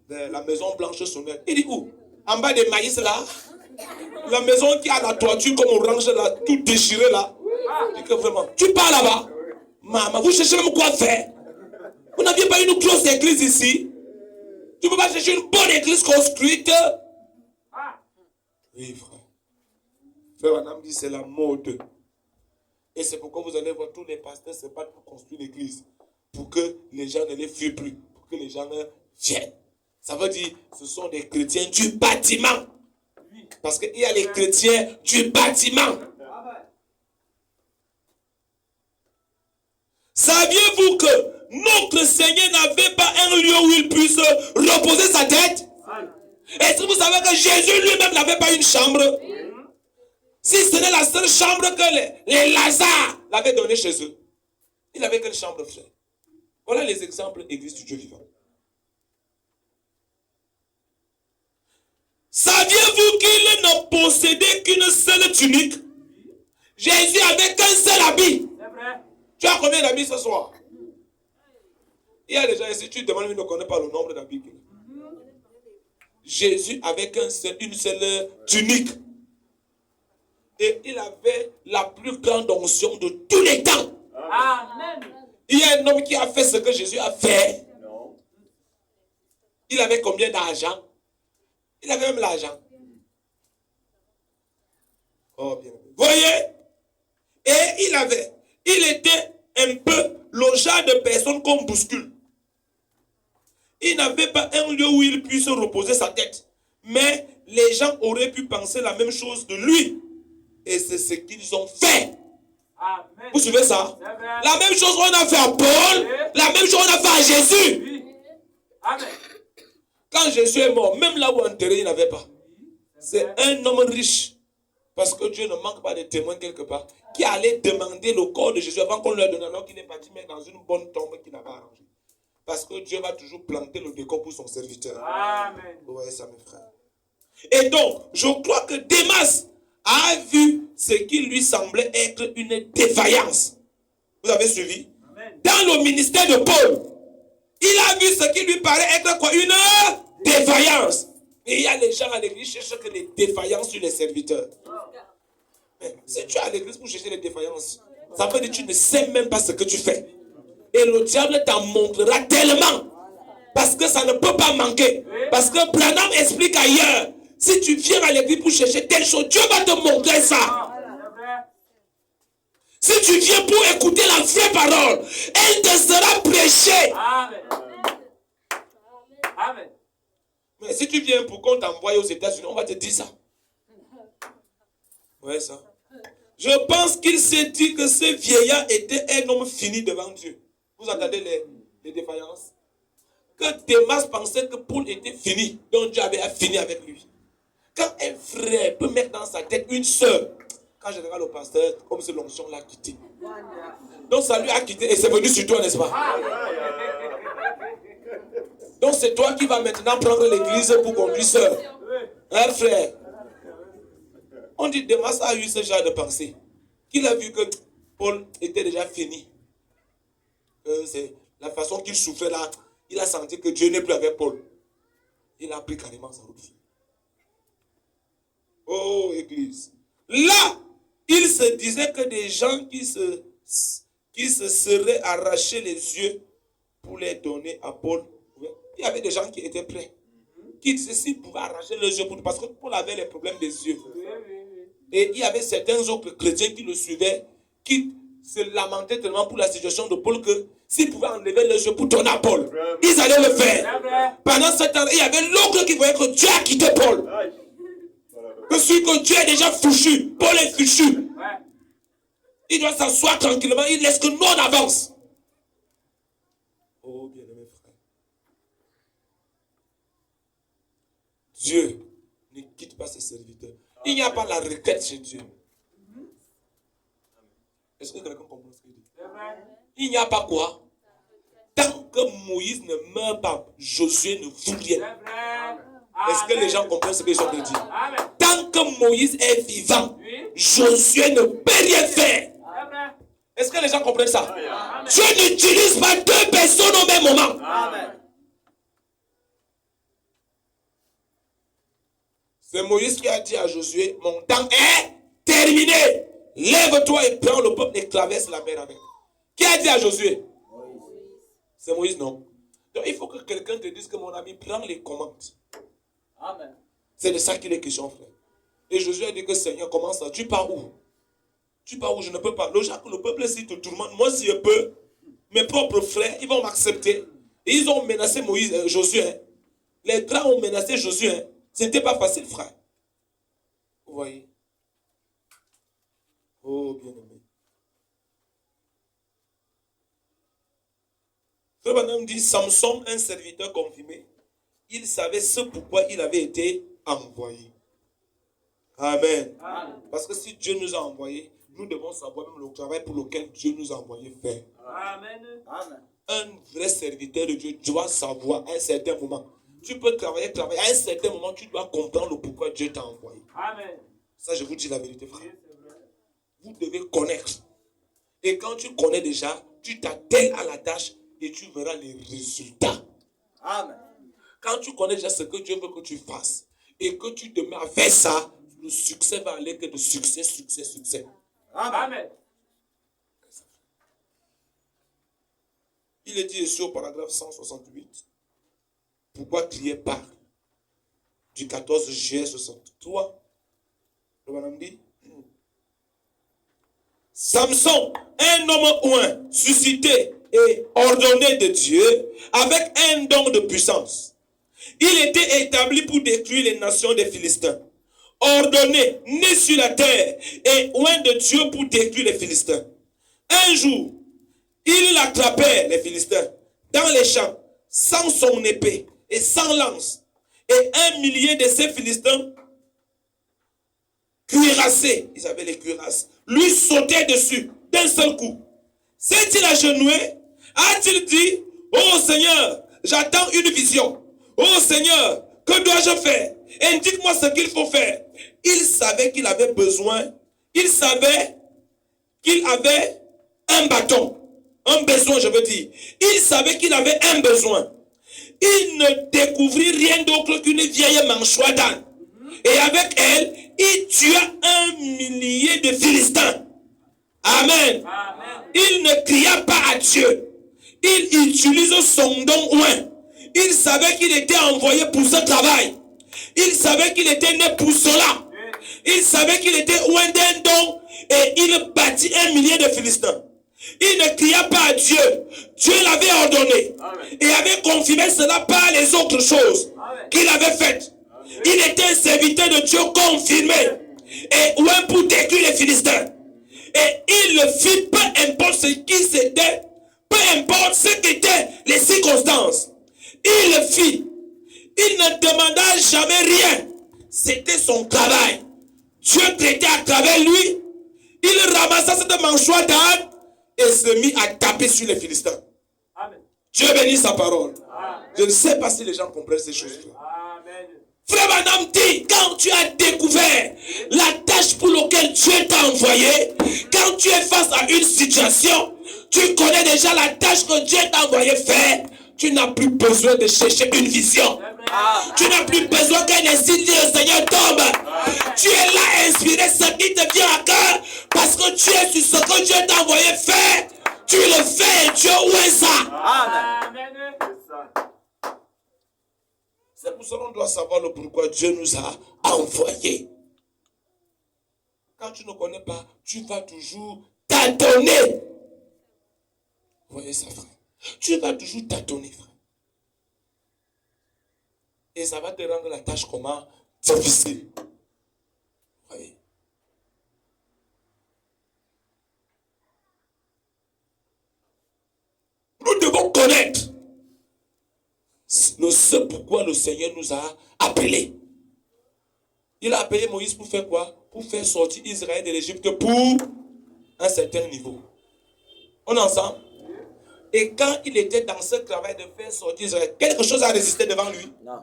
La maison blanche sommaire. Il dit où? En bas des maïs là. La maison qui a la toiture comme orange là, tout déchiré là. Il dit que vraiment, tu pars là-bas. Maman, vous cherchez même quoi faire? Vous n'aviez pas une grosse église ici? Tu ne peux pas chercher une bonne église construite? Oui, frère. Frère Madame dit c'est la mode. Et c'est pourquoi vous allez voir tous les pasteurs se battent pour construire l'église. Pour que les gens ne les fuient plus. Pour que les gens viennent. Ça veut dire ce sont des chrétiens du bâtiment. Parce qu'il y a les chrétiens du bâtiment. Saviez-vous que notre Seigneur n'avait pas un lieu où il puisse reposer sa tête? Est-ce que vous savez que Jésus lui-même n'avait pas une chambre? Si ce n'est la seule chambre que les Lazare l'avaient donnée chez eux. Il n'avait quelle chambre, frère? Voilà les exemples d'église du Dieu vivant. Saviez-vous qu'il ne possédait qu'une seule tunique? Jésus avait qu'un seul habit. Tu as combien d'habits ce soir? Il y a des gens ici, tu demandes, ils ne connaissent pas le nombre d'habits qu'il a. Jésus avait une seule tunique. Et il avait la plus grande onction de tous les temps. Amen. Il y a un homme qui a fait ce que Jésus a fait. Il avait combien d'argent? Il avait même l'argent. Oh, bien. Voyez? Et il était un peu le genre de personne qu'on bouscule. Il n'avait pas un lieu où il puisse reposer sa tête. Mais les gens auraient pu penser la même chose de lui. Et c'est ce qu'ils ont fait. Amen. Vous suivez ça? La même chose qu'on a fait à Paul, la même chose qu'on a fait à Jésus. Oui. Amen. Quand Jésus est mort, même là où enterré, il n'avait pas. C'est un homme riche. Parce que Dieu ne manque pas de témoins quelque part. Qui allait demander le corps de Jésus avant qu'on lui ait donné, alors qu'il est parti mettre dans une bonne tombe qu'il n'a pas arrangée. Parce que Dieu va toujours planter le décor pour son serviteur. Amen. Vous voyez ça, mes frères. Et donc, je crois que Démas a vu ce qui lui semblait être une défaillance. Vous avez suivi? Amen. Dans le ministère de Paul, il a vu ce qui lui paraît être quoi? Une défaillance. Et il y a les gens à l'église qui cherchent que les défaillances sur les serviteurs. Mais si tu es à l'église pour chercher les défaillances, ça veut dire que tu ne sais même pas ce que tu fais. Et le diable t'en montrera tellement. Parce que ça ne peut pas manquer. Parce que Branham explique ailleurs. Si tu viens à l'église pour chercher telle chose, Dieu va te montrer ça. Si tu viens pour écouter la vraie parole, elle te sera prêchée. Amen. Amen. Mais si tu viens pour qu'on t'envoie aux États-Unis, on va te dire ça. Ouais, ça. Je pense qu'il s'est dit que ce vieillard était un homme fini devant Dieu. Vous entendez les défaillances? Que Démas pensait que Paul était fini, donc Dieu avait fini avec lui. Quand un frère peut mettre dans sa tête une sœur, quand je regarde le pasteur, comme si l'onction l'a quitté. Donc ça lui a quitté et c'est venu sur toi, n'est-ce pas? Donc c'est toi qui vas maintenant prendre l'église pour conduire sœur. Hein, frère? On dit Démas a eu ce genre de pensée. Qu'il a vu que Paul était déjà fini. C'est la façon qu'il souffrait là. Il a senti que Dieu n'est plus avec Paul. Il a pris carrément sa route. Oh, église. Là, il se disait que des gens qui se seraient arrachés les yeux pour les donner à Paul. Il y avait des gens qui étaient prêts. Qui disaient s'ils pouvaient arracher les yeux parce que Paul avait les problèmes des yeux. Et il y avait certains autres chrétiens qui le suivaient, qui se lamentaient tellement pour la situation de Paul que s'ils pouvaient enlever les yeux pour donner à Paul, ils allaient le faire. Pendant ce temps, il y avait l'autre qui voyait que Dieu a quitté Paul. Que celui que Dieu est déjà fichu, Paul est fichu. Il doit s'asseoir tranquillement, il laisse que nous on avance. Oh, bien-aimé frère. Dieu ne quitte pas ses serviteurs. Il n'y a pas la requête chez Dieu. Est-ce que quelqu'un comprend ce qu'il dit? C'est vrai. Il n'y a pas quoi? Tant que Moïse ne meurt pas, Josué ne fout C'est rien. vrai. Est-ce que les gens Amen. comprennent ce que je suis en train de dire? Amen. Tant que Moïse est vivant, Oui. Josué ne peut rien faire. C'est vrai. Est-ce que les gens comprennent ça? Amen. Dieu n'utilise pas deux personnes au même moment. Amen. C'est Moïse qui a dit à Josué, mon temps est terminé. Lève-toi et prends le peuple et traverse la mer avec. Qui a dit à Josué? C'est Moïse, non? Donc il faut que quelqu'un te dise que mon ami prend les commandes. Amen. C'est de ça qu'il est question, frère. Et Josué a dit que Seigneur, comment ça? Tu pars où? Tu pars où? Je ne peux pas. Le peuple, s'il te tourmente, moi, si je peux, mes propres frères, ils vont m'accepter. Et ils ont menacé Josué. Hein. Les grands ont menacé Josué. Hein. Ce n'était pas facile, frère. Vous voyez? Oh, bien-aimé. Frère Branham dit, Samson, un serviteur confirmé, il savait ce pourquoi il avait été envoyé. Amen. Amen. Parce que si Dieu nous a envoyés, nous devons savoir même le travail pour lequel Dieu nous a envoyés faire. Amen. Amen. Un vrai serviteur de Dieu doit savoir à un certain moment. Tu peux travailler. À un certain moment, tu dois comprendre le pourquoi Dieu t'a envoyé. Amen. Ça, je vous dis la vérité, frère. Oui, c'est vrai. Vous devez connaître. Et quand tu connais déjà, tu t'attelles à la tâche et tu verras les résultats. Amen. Quand tu connais déjà ce que Dieu veut que tu fasses et que tu te mets à faire ça, le succès va aller que de succès, succès, succès. Amen. Amen. Il est dit ici au paragraphe 168. Pourquoi crier par? Du 14 juillet 63. Le bonhomme dit. Samson, un homme oint, suscité et ordonné de Dieu, avec un don de puissance. Il était établi pour détruire les nations des Philistins. Ordonné, né sur la terre, et oint de Dieu pour détruire les Philistins. Un jour, il attrapait les Philistins dans les champs, sans son épée et sans lance. Et 1 millier de ces Philistins, cuirassés, ils avaient les cuirasses, lui sautaient dessus d'un seul coup. S'est-il agenouillé? A-t-il dit, oh Seigneur, j'attends une vision. Oh Seigneur, que dois-je faire? Indique-moi ce qu'il faut faire. Il savait qu'il avait besoin. Il savait qu'il avait un bâton. Un besoin, je veux dire. Il savait qu'il avait un besoin. Il ne découvrit rien d'autre qu'une vieille mâchoire d'âne. Et avec elle, il tua 1 millier de Philistins. Amen. Amen. Il ne cria pas à Dieu. Il utilise son don oint. Il savait qu'il était envoyé pour ce travail. Il savait qu'il était né pour cela. Il savait qu'il était oint d'un don et il bâtit 1 millier de Philistins. Il ne cria pas à Dieu. Dieu l'avait ordonné. Amen. Et avait confirmé cela par les autres choses Amen. qu'il avait faites. Il était un serviteur de Dieu confirmé. Et oint pour détruire les Philistins. Et il le fit, peu importe ce qui c'était, peu importe ce qu'étaient les circonstances. Il le fit. Il ne demanda jamais rien. C'était son travail. Dieu traitait à travers lui. Il ramassa cette mâchoire d'âne et se mit à taper sur les Philistins. Amen. Dieu bénit sa parole. Amen. Je ne sais pas si les gens comprennent ces choses-là. Amen. Frère Madame dit, quand tu as découvert la tâche pour laquelle Dieu t'a envoyé, quand tu es face à une situation, tu connais déjà la tâche que Dieu t'a envoyé faire, tu n'as plus besoin de chercher une vision. Tu n'as plus besoin qu'un insigne du Seigneur tombe. Tu es là inspiré ce qui te vient à cœur parce que tu es sur ce que Dieu t'a envoyé faire. Tu le fais et Dieu ouvre ça. Amen. Amen. C'est ça. C'est pour cela qu'on doit savoir le pourquoi Dieu nous a envoyés. Quand tu ne connais pas, tu vas toujours tâtonner. Vous voyez ça, frère? Tu vas toujours tâtonner, frère. Et ça va te rendre la tâche comment? Difficile. Vous voyez? Nous devons connaître ce pourquoi le Seigneur nous a appelés. Il a appelé Moïse pour faire quoi? Pour faire sortir Israël de l'Égypte pour un certain niveau. On est ensemble? Et quand il était dans ce travail de faire sortir Israël, quelque chose a résisté devant lui? Non.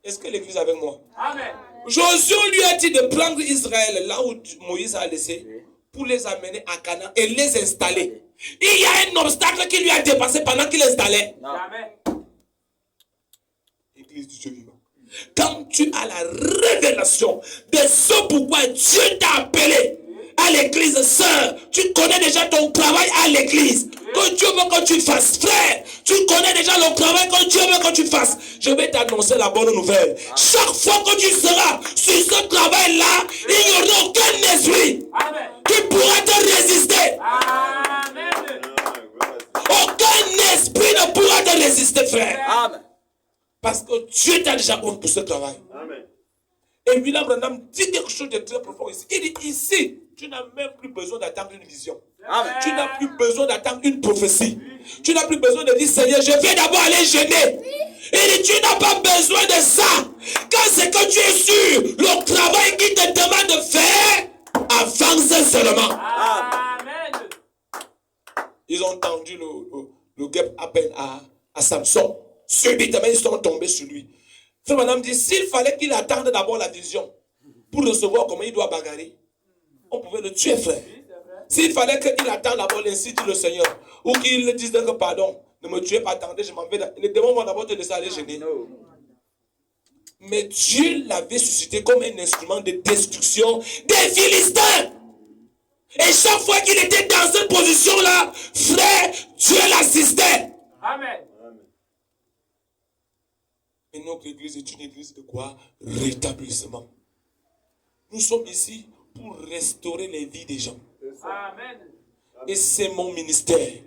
Est-ce que l'église est avec moi? Amen. Josué lui a dit de prendre Israël là où Moïse a laissé pour les amener à Canaan et les installer. Il y a un obstacle qui lui a dépassé pendant qu'il installait. Non. Amen. Église du Dieu vivant. Quand tu as la révélation de ce pourquoi Dieu t'a appelé à l'église, sœur, tu connais déjà ton travail à l'église. Que Dieu veut que tu fasses, frère. Tu connais déjà le travail que Dieu veut que tu fasses. Je vais t'annoncer la bonne nouvelle. Chaque fois que tu seras sur ce travail-là, il n'y aura aucun esprit Amen. qui pourra te résister. Amen. Aucun esprit ne pourra te résister, frère. Amen. Parce que Dieu t'a déjà honte pour ce travail. Amen. Et William Branham dit quelque chose de très profond ici. Il dit ici, tu n'as même plus besoin d'attendre une vision. Amen. Tu n'as plus besoin d'attendre une prophétie. Tu n'as plus besoin de dire, Seigneur, je vais d'abord aller jeûner. Il dit, tu n'as pas besoin de ça. Quand c'est que tu es sûr, le travail qu'il te demande de faire, avance seulement. Amen. Ils ont tendu le guêpe à peine à Samson. Subitement, ils sont tombés sur lui. Frère Madame dit, s'il fallait qu'il attende d'abord la vision pour recevoir comment il doit bagarrer, on pouvait le tuer, frère. S'il fallait qu'il attende d'abord l'incite le Seigneur, ou qu'il dise que pardon, ne me tuez pas, attendez, je m'en vais. Les démons vont d'abord te laisser aller gêner. Mais Dieu l'avait suscité comme un instrument de destruction des Philistins. Et chaque fois qu'il était dans cette position-là, frère, Dieu l'assistait. Amen. Et notre église est une église de quoi? Rétablissement. Nous sommes ici pour restaurer les vies des gens. Amen. Et c'est mon ministère.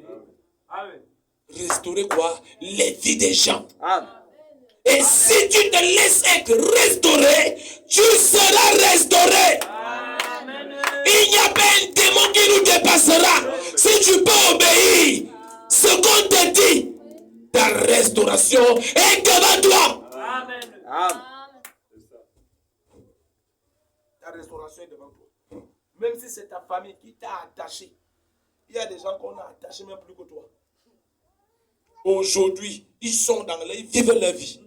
Amen. Restaurer quoi? Les vies des gens. Amen. Et si tu te laisses être restauré, tu seras restauré. Amen. Il n'y a pas un démon qui nous dépassera. Si tu peux obéir ce qu'on te dit, ta restauration est devant toi. Amen. Amen. Ta restauration est devant toi. Même si c'est ta famille qui t'a attaché. Il y a des gens qu'on a attachés même plus que toi. Aujourd'hui, ils sont dans ils vivent leur vie.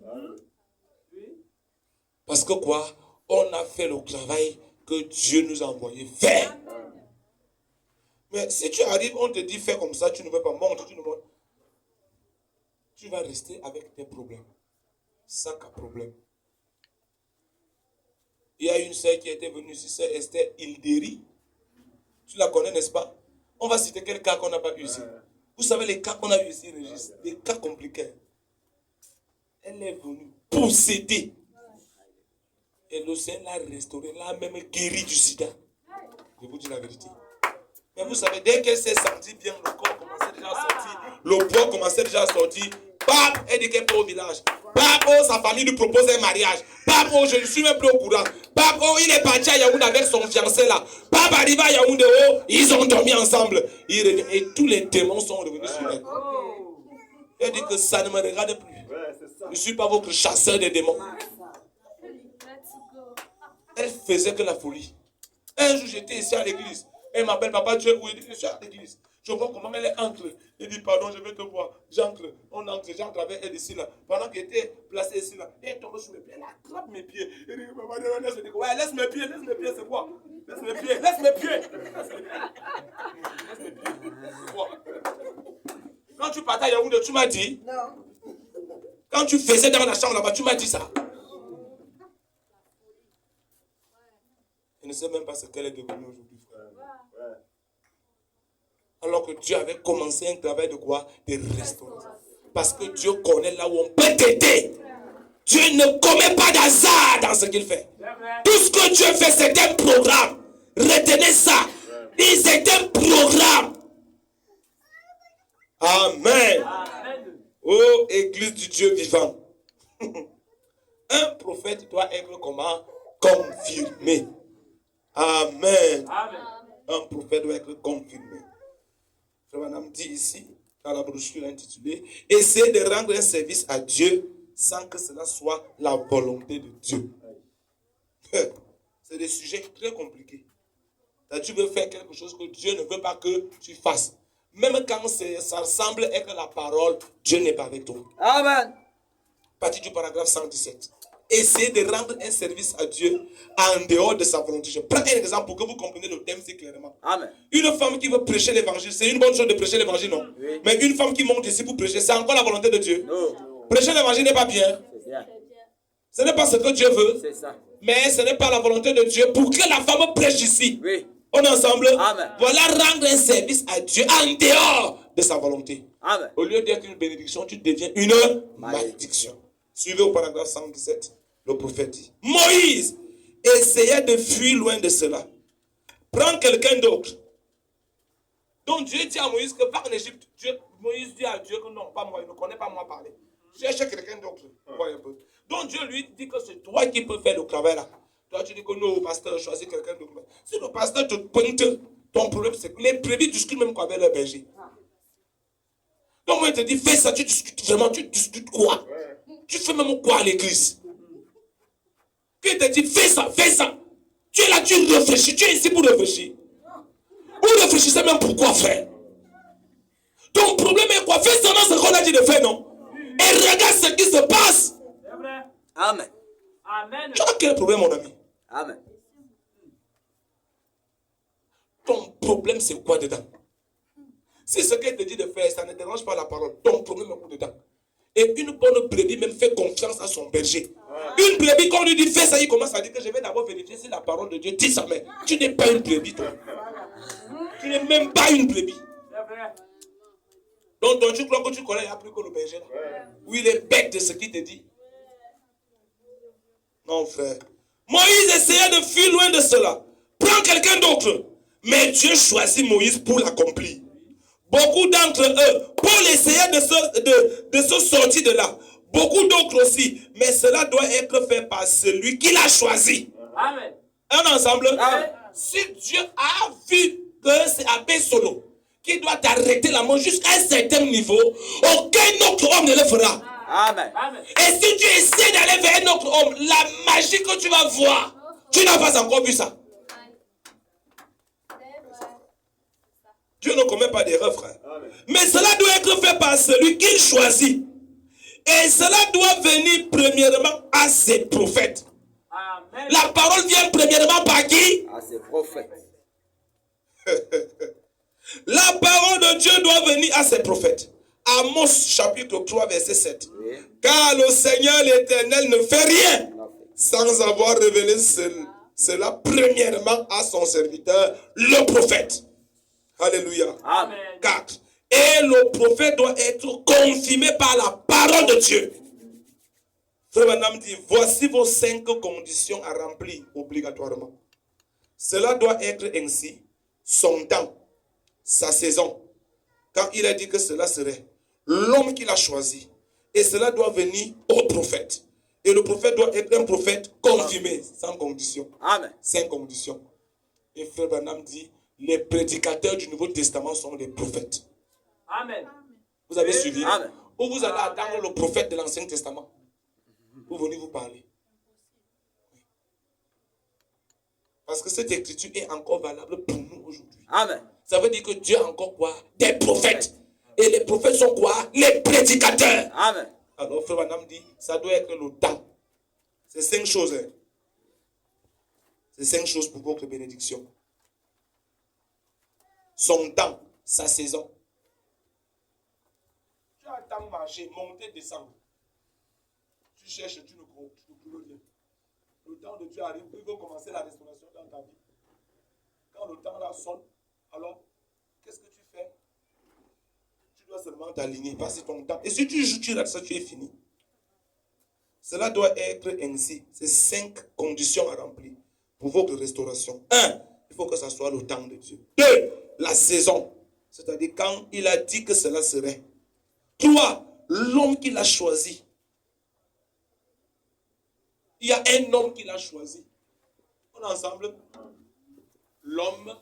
Parce que quoi? On a fait le travail que Dieu nous a envoyé faire. Mais si tu arrives, on te dit fais comme ça, tu ne veux pas monter, tu ne montes. Tu vas rester avec tes problèmes. Sac à problème. Il y a une sœur qui était venue ici, sœur Esther Hildéry. Tu la connais, n'est-ce pas? On va citer quel cas qu'on n'a pas eu ici. Vous savez les cas qu'on a eu ici, Régis, des cas compliqués. Elle est venue posséder. Et le Seigneur l'a restaurée, l'a même guéri du sida. Je vous dis la vérité. Mais vous savez, dès qu'elle s'est sentie bien, le corps commençait déjà à sortir, le poids commençait déjà à sortir. Bam, elle dit qu'elle peut au village. Bam, oh, sa famille lui propose un mariage. Bam, oh, je ne suis même plus au courant. Bam, oh, il est parti à Yaoundé avec son fiancé là. Bam, arrivé à Yaoundé, oh, ils ont dormi ensemble. Il revient, et tous les démons sont revenus sur elle. Elle dit que ça ne me regarde plus. Je ne suis pas votre chasseur de démons. Elle faisait que la folie. Un jour, j'étais ici à l'église. Elle m'appelle, papa, tu es où? Je suis à l'église. Je vois comment elle entre. Elle dit, pardon, je vais te voir. J'entre. On entre. J'entre avec elle ici, là. Pendant qu'elle était placée ici, là. Elle tombe sur mes pieds. Elle attrape mes pieds. Elle dit, papa, laisse mes pieds. Ouais, laisse mes pieds, c'est quoi? Laisse mes pieds. Laisse mes pieds. Laisse mes pieds. C'est quoi? Quand tu partais à Yaoundé, tu m'as dit? Non. Quand tu faisais dans la chambre là-bas, tu m'as dit ça. Je ne sais même pas ce qu'elle est devenue aujourd'hui, frère. Alors que Dieu avait commencé un travail de quoi? De restauration. Parce que Dieu connaît là où on peut t'aider. Dieu ne commet pas d'hasard dans ce qu'il fait. Tout ce que Dieu fait, c'est un programme. Retenez ça. C'est un programme. Amen. Amen. Oh, Église du Dieu vivant. Un prophète doit être comment? Confirmé. Amen. Amen. Un prophète doit être confirmé. Frère Madame dit ici, dans la brochure intitulée, essayez de rendre un service à Dieu sans que cela soit la volonté de Dieu. C'est des sujets très compliqués. Tu veux faire quelque chose que Dieu ne veut pas que tu fasses. Même quand ça semble être la parole, Dieu n'est pas avec toi. Amen. Partie du paragraphe 117. Essayez de rendre un service à Dieu en dehors de sa volonté. Je prends un exemple pour que vous compreniez le thème si clairement. Amen. Une femme qui veut prêcher l'évangile, c'est une bonne chose de prêcher l'évangile, non? Oui. Mais une femme qui monte ici pour prêcher, c'est encore la volonté de Dieu. Non. Prêcher l'évangile n'est pas bien. C'est bien. Ce n'est pas ce que Dieu veut. C'est ça. Mais ce n'est pas la volonté de Dieu pour que la femme prêche ici. Oui. On est ensemble? Amen. Voilà rendre un service à Dieu en dehors de sa volonté. Amen. Au lieu d'être une bénédiction, tu deviens une malédiction. Suivez au paragraphe 117, le prophète dit. Moïse essayait de fuir loin de cela. Prends quelqu'un d'autre. Donc Dieu dit à Moïse que va en Égypte. Moïse dit à Dieu que non, pas moi, il ne connaît pas moi parler. Cherche quelqu'un d'autre. Un peu. Donc Dieu lui dit que c'est toi qui peux faire le travail là. Toi tu dis que non, pasteur, choisis quelqu'un d'autre. Si le pasteur te pointe, ton problème c'est que les brebis discutent même qu'avec leur berger. Donc moi il te dit fais ça, tu discutes vraiment, tu discutes quoi? Tu fais même quoi à l'église? Puis il te dit fais ça, fais ça. Tu es là, tu réfléchis, tu es ici pour réfléchir. Vous réfléchissez même pourquoi faire. Ton problème est quoi? Fais seulement ce qu'on a dit de faire, non? Et regarde ce qui se passe. C'est vrai. Amen. Amen. Tu as quel problème, mon ami? Amen. Ton problème, c'est quoi dedans? Si ce qu'elle te dit de faire, ça ne dérange pas la parole, ton problème est quoi dedans? Et une bonne brebis même fait confiance à son berger. Une brebis, quand on lui dit fais ça, il commence à dire que je vais d'abord vérifier si la parole de Dieu dit ça. Mais tu n'es pas une brebis, toi. Tu n'es même pas une brebis. C'est vrai. Donc tu crois que tu connais, il n'y a plus que le berger là. Oui, il est bête de ce qu'il te dit. Non, frère. Moïse essayait de fuir loin de cela. Prends quelqu'un d'autre. Mais Dieu choisit Moïse pour l'accomplir. Beaucoup d'entre eux, Paul essayait de se sortir de là. Beaucoup d'autres aussi. Mais cela doit être fait par celui qui l'a choisi. Amen. Un ensemble. Amen. Si Dieu a vu que c'est Abbé Solo qui doit t'arrêter la main jusqu'à un certain niveau, aucun autre homme ne le fera. Amen. Amen. Et si tu essaies d'aller vers un autre homme, la magie que tu vas voir, tu n'as pas encore vu ça. Dieu ne commet pas d'erreur, frère. Mais cela doit être fait par celui qu'il choisit. Et cela doit venir premièrement à ses prophètes. Amen. La parole vient premièrement par qui? À ses prophètes. La parole de Dieu doit venir à ses prophètes. Amos chapitre 3 verset 7. Oui. Car le Seigneur l'Éternel ne fait rien Non. sans avoir révélé cela premièrement à son serviteur, le prophète. Alléluia. Amen. 4. Et le prophète doit être confirmé par la parole de Dieu. Frère Madame dit, voici vos 5 conditions à remplir obligatoirement. Cela doit être ainsi, son temps, sa saison. Quand il a dit que cela serait l'homme qu'il a choisi. Et cela doit venir au prophète. Et le prophète doit être un prophète confirmé, sans condition. Amen. 5 conditions. Et Frère Branham dit, les prédicateurs du Nouveau Testament sont les prophètes. Amen. Vous avez suivi? Amen. Ou vous allez attendre le prophète de l'Ancien Testament pour venir vous parler. Parce que cette écriture est encore valable pour nous aujourd'hui. Amen. Ça veut dire que Dieu a encore quoi? Des prophètes. Et les prophètes sont quoi? Les prédicateurs. Amen. Alors Frère Branham dit, ça doit être le temps. C'est 5 choses. Hein. C'est 5 choses pour votre bénédiction. Son temps, sa saison. Tu attends marcher, monter, descendre. Tu cherches, tu ne trouves rien. Le temps de Dieu arrive, il veut commencer la restauration dans ta vie. Quand le temps là sonne, alors, qu'est-ce que tu fais? Tu dois seulement t'aligner, passer ton temps. Et si tu joues, tu rates ça, tu es fini. Cela doit être ainsi. C'est 5 conditions à remplir pour votre restauration. 1, il faut que ça soit le temps de Dieu. 2, la saison. C'est-à-dire quand il a dit que cela serait. 3, l'homme qu'il a choisi. Il y a un homme qu'il a choisi. On est ensemble. L'homme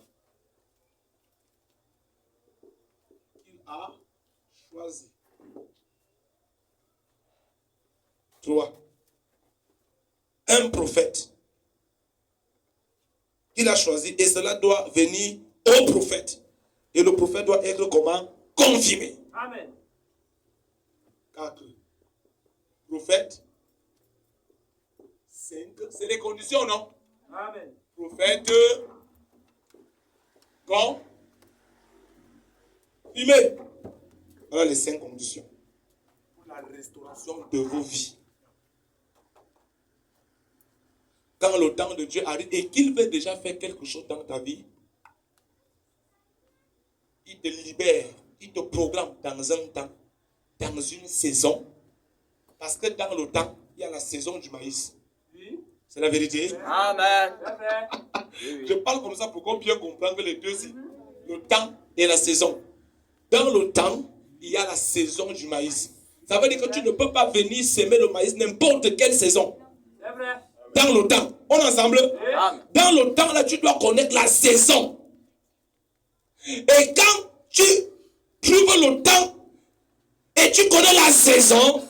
qu'il a choisi. 3. Un prophète qui il a choisi et cela doit venir au prophète. Et le prophète doit être comment? Confirmé. Amen. 4. Prophète. 5. C'est les conditions, non? Amen. Prophète. Confirmé. Voilà les 5 conditions pour la restauration de vos vies. Quand le temps de Dieu arrive et qu'il veut déjà faire quelque chose dans ta vie, il te libère, il te programme dans un temps, dans une saison. Parce que dans le temps, il y a la saison du maïs. Oui. C'est la vérité. Amen. C'est vrai. Je parle comme ça pour qu'on puisse comprendre les deux, le temps et la saison. Dans le temps, il y a la saison du maïs. Ça veut dire que tu ne peux pas venir s'aimer le maïs n'importe quelle saison. C'est vrai. Dans le temps, on est ensemble. Amen. Dans le temps, là, tu dois connaître la saison. Et quand tu trouves le temps et tu connais la saison,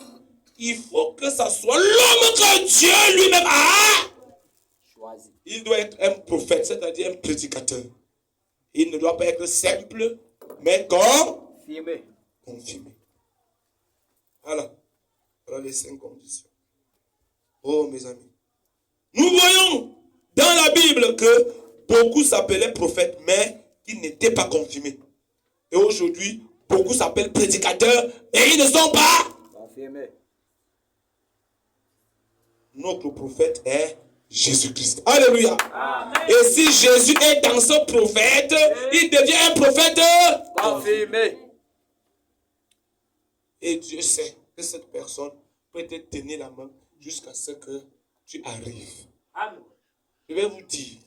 il faut que ça soit l'homme que Dieu lui-même a. Choisi. Il doit être un prophète, c'est-à-dire un prédicateur. Il ne doit pas être simple, mais Confirmé. confirmé. Voilà. Voilà les 5 conditions. Oh, mes amis. Nous voyons dans la Bible que beaucoup s'appelaient prophètes, mais qui n'étaient pas confirmés. Et aujourd'hui, beaucoup s'appellent prédicateurs, mais ils ne sont pas. Confirmé. Notre prophète est Jésus-Christ. Alléluia. Amen. Et si Jésus est dans ce prophète, il devient un prophète. Confirmé. Et Dieu sait que cette personne peut te tenir la main jusqu'à ce que tu arrives. Amen. Je vais vous dire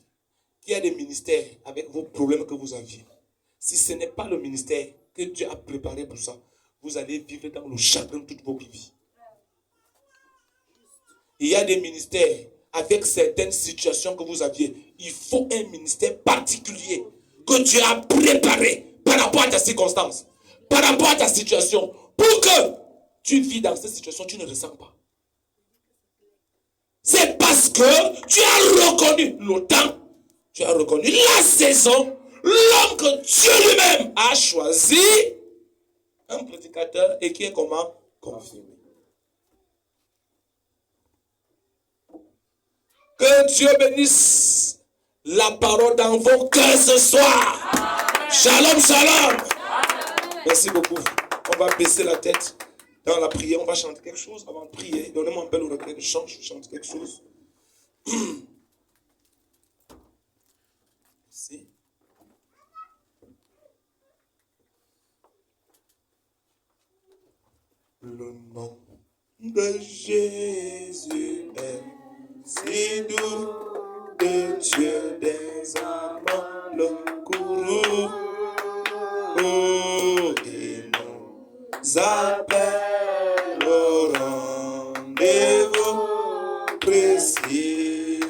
qu'il y a des ministères avec vos problèmes que vous aviez. Si ce n'est pas le ministère que Dieu a préparé pour ça, vous allez vivre dans le chagrin toute votre vie. Il y a des ministères avec certaines situations que vous aviez. Il faut un ministère particulier que Dieu a préparé par rapport à ta circonstance, par rapport à ta situation, pour que tu vis dans cette situation, tu ne ressens pas. C'est parce que tu as reconnu le temps, tu as reconnu la saison, l'homme que Dieu lui-même a choisi, un prédicateur et qui est comment? Confirmé. Que Dieu bénisse la parole dans vos cœurs ce soir. Shalom, shalom. Merci beaucoup. On va baisser la tête dans la prière. On va chanter quelque chose avant de prier. Donnez-moi un bel oreille de chant. Je chante quelque chose. Merci. Le nom de Jésus est si doux, de Dieu des amants le courroux. Oh, il nous appelle au rendez-vous précis.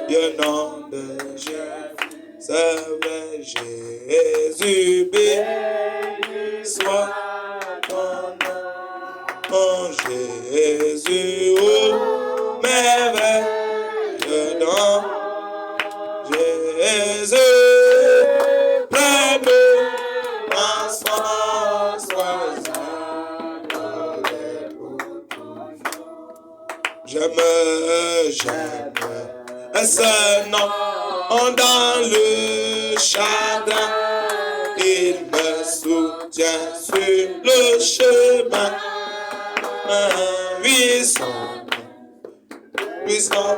Le nom de Jésus, Sauveur Jésus, béni soit ton nom. Oh Jésus, oh merveilleux nom. Jésus, plein de François, j'aime ce nom dans le chagrin. Il me soutient sur le chemin. Puissant,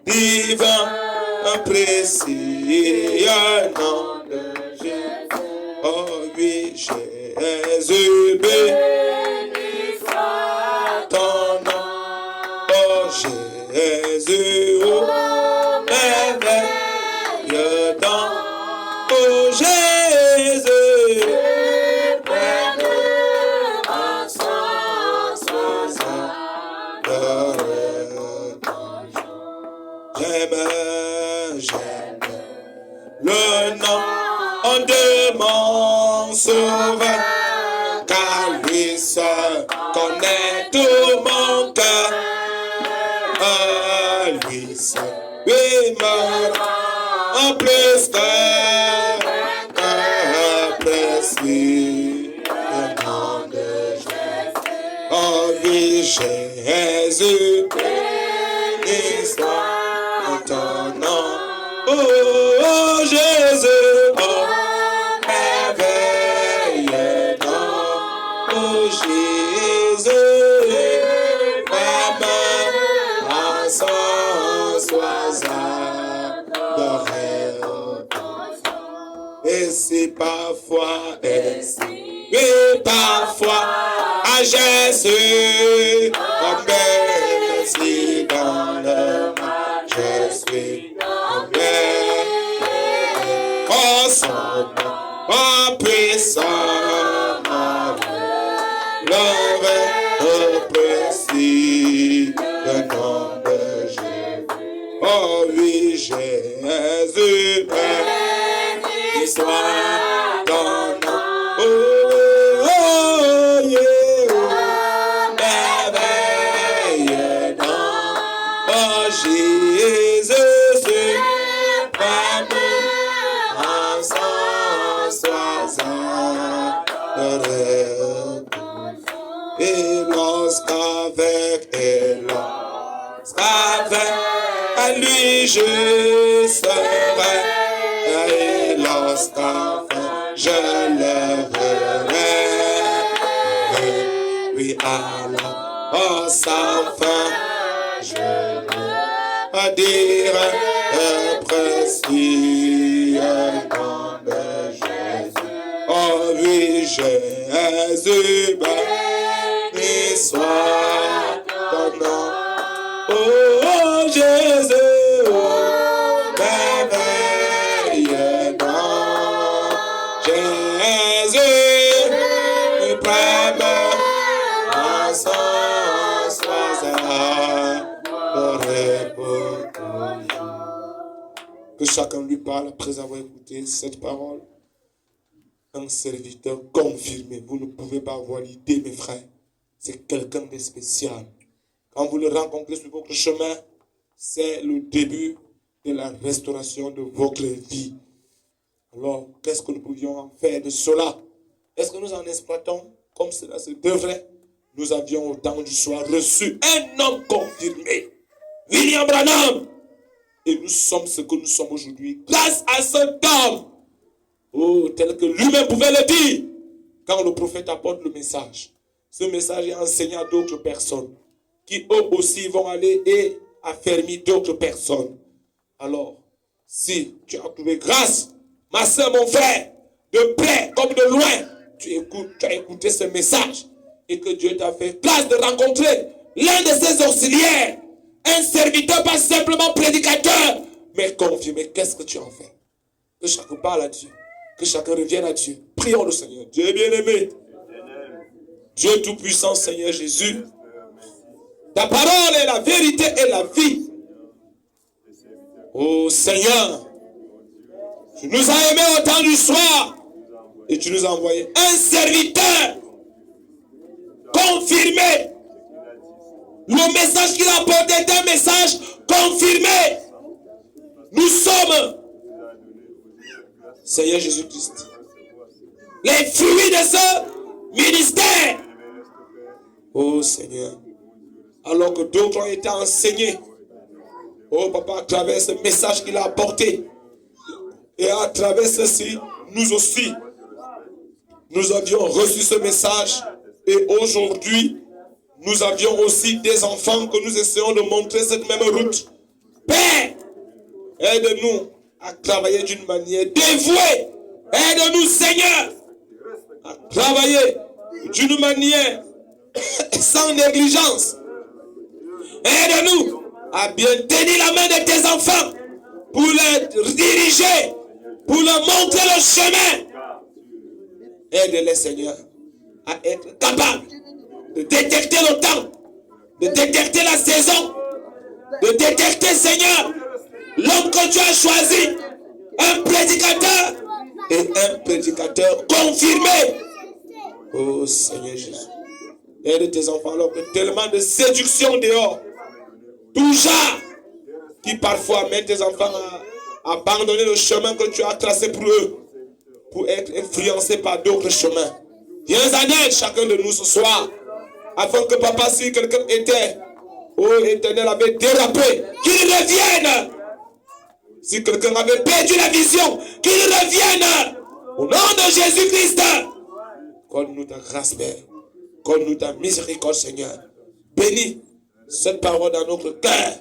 divin, précieux nom de Jésus. Oh oui, Jésus, béni soit ton nom. Oh Jésus, oh merveilleux nom. Oh Jésus, j'aime le nom de mon sauveur, car lui seul connaît tout mon cœur. Lui seul, oui, me rend plus que précieux le nom de Jésus. Oh oui, Jésus, béni soit ton nom. Oh Jésus, oh merveilleux nom. Oh Jésus, même en son sois adoré. Et si parfois, à Jésus, tombé si dans le mal, je suis tombé. Oh son nom, oh puissant, l'homme précis, le nom de Jésus. Oh oui, Jésus, béni soit ton nom. Oh, oh, yeah, oh, merveilleux nom. Oh, Jésus, amour, en son sois adoré. Et lorsqu'avec à lui je serai, et lorsqu'avec je le verrai, oui alors, oh sans fin, je me dirai précieux nom de Jésus. Oh oui, Jésus, béni soit ton nom. Oh Jésus, oh merveilleux nom. Jésus, prême en son sois adoré pour toujours. Que chacun lui parle après avoir écouté cette parole. Un serviteur confirmé. Vous ne pouvez pas avoir l'idée, mes frères. C'est quelqu'un de spécial. Quand vous le rencontrez sur votre chemin, c'est le début de la restauration de votre vie. Alors, qu'est-ce que nous pouvions en faire de cela? Est-ce que nous en exploitons comme cela se devrait? Nous avions au temps du soir reçu un homme confirmé, William Branham. Et nous sommes ce que nous sommes aujourd'hui grâce à cet homme. Oh, tel que lui-même pouvait le dire. Quand le prophète apporte le message, ce message est enseigné à d'autres personnes qui eux aussi vont aller et affermir d'autres personnes. Alors, si tu as trouvé grâce, ma soeur, mon frère, de près comme de loin, tu as écouté ce message et que Dieu t'a fait grâce de rencontrer l'un de ses auxiliaires, un serviteur, pas simplement prédicateur, mais confirmé. Qu'est-ce que tu en fais? Que chacun parle à Dieu, que chacun revienne à Dieu. Prions le Seigneur. Dieu bien-aimé, Dieu tout-puissant, Seigneur Jésus, ta parole est la vérité et la vie. Oh Seigneur, tu nous as aimés au temps du soir et tu nous as envoyé un serviteur confirmé. Le message qu'il a apporté est un message confirmé. Nous sommes, Seigneur Jésus-Christ, les fruits de ce ministère. Oh Seigneur, alors que d'autres ont été enseignés, oh Papa, à travers ce message qu'il a apporté, et à travers ceci, nous aussi, nous avions reçu ce message, et aujourd'hui, nous avions aussi des enfants que nous essayons de montrer cette même route. Père, aide-nous à travailler d'une manière dévouée. Aide-nous, Seigneur, à travailler d'une manière sans négligence. Aide-nous à bien tenir la main de tes enfants pour les diriger, pour leur montrer le chemin. Aide-les, Seigneur, à être capables de détecter le temps, de détecter la saison, de détecter, Seigneur, l'homme que tu as choisi, un prédicateur et un prédicateur confirmé. Oh Seigneur Jésus, aide tes enfants alors que tellement de séduction dehors, tout genre, qui parfois amènent tes enfants à abandonner le chemin que tu as tracé pour eux, pour être influencés par d'autres chemins. Viens en aide chacun de nous ce soir, afin que papa, si quelqu'un était, oh Éternel, avait dérapé, qu'il revienne. Si quelqu'un avait perdu la vision, qu'il revienne. Au nom de Jésus-Christ. Accorde-nous ta grâce, Père. Accorde-nous ta miséricorde, Seigneur. Bénis cette parole dans notre cœur.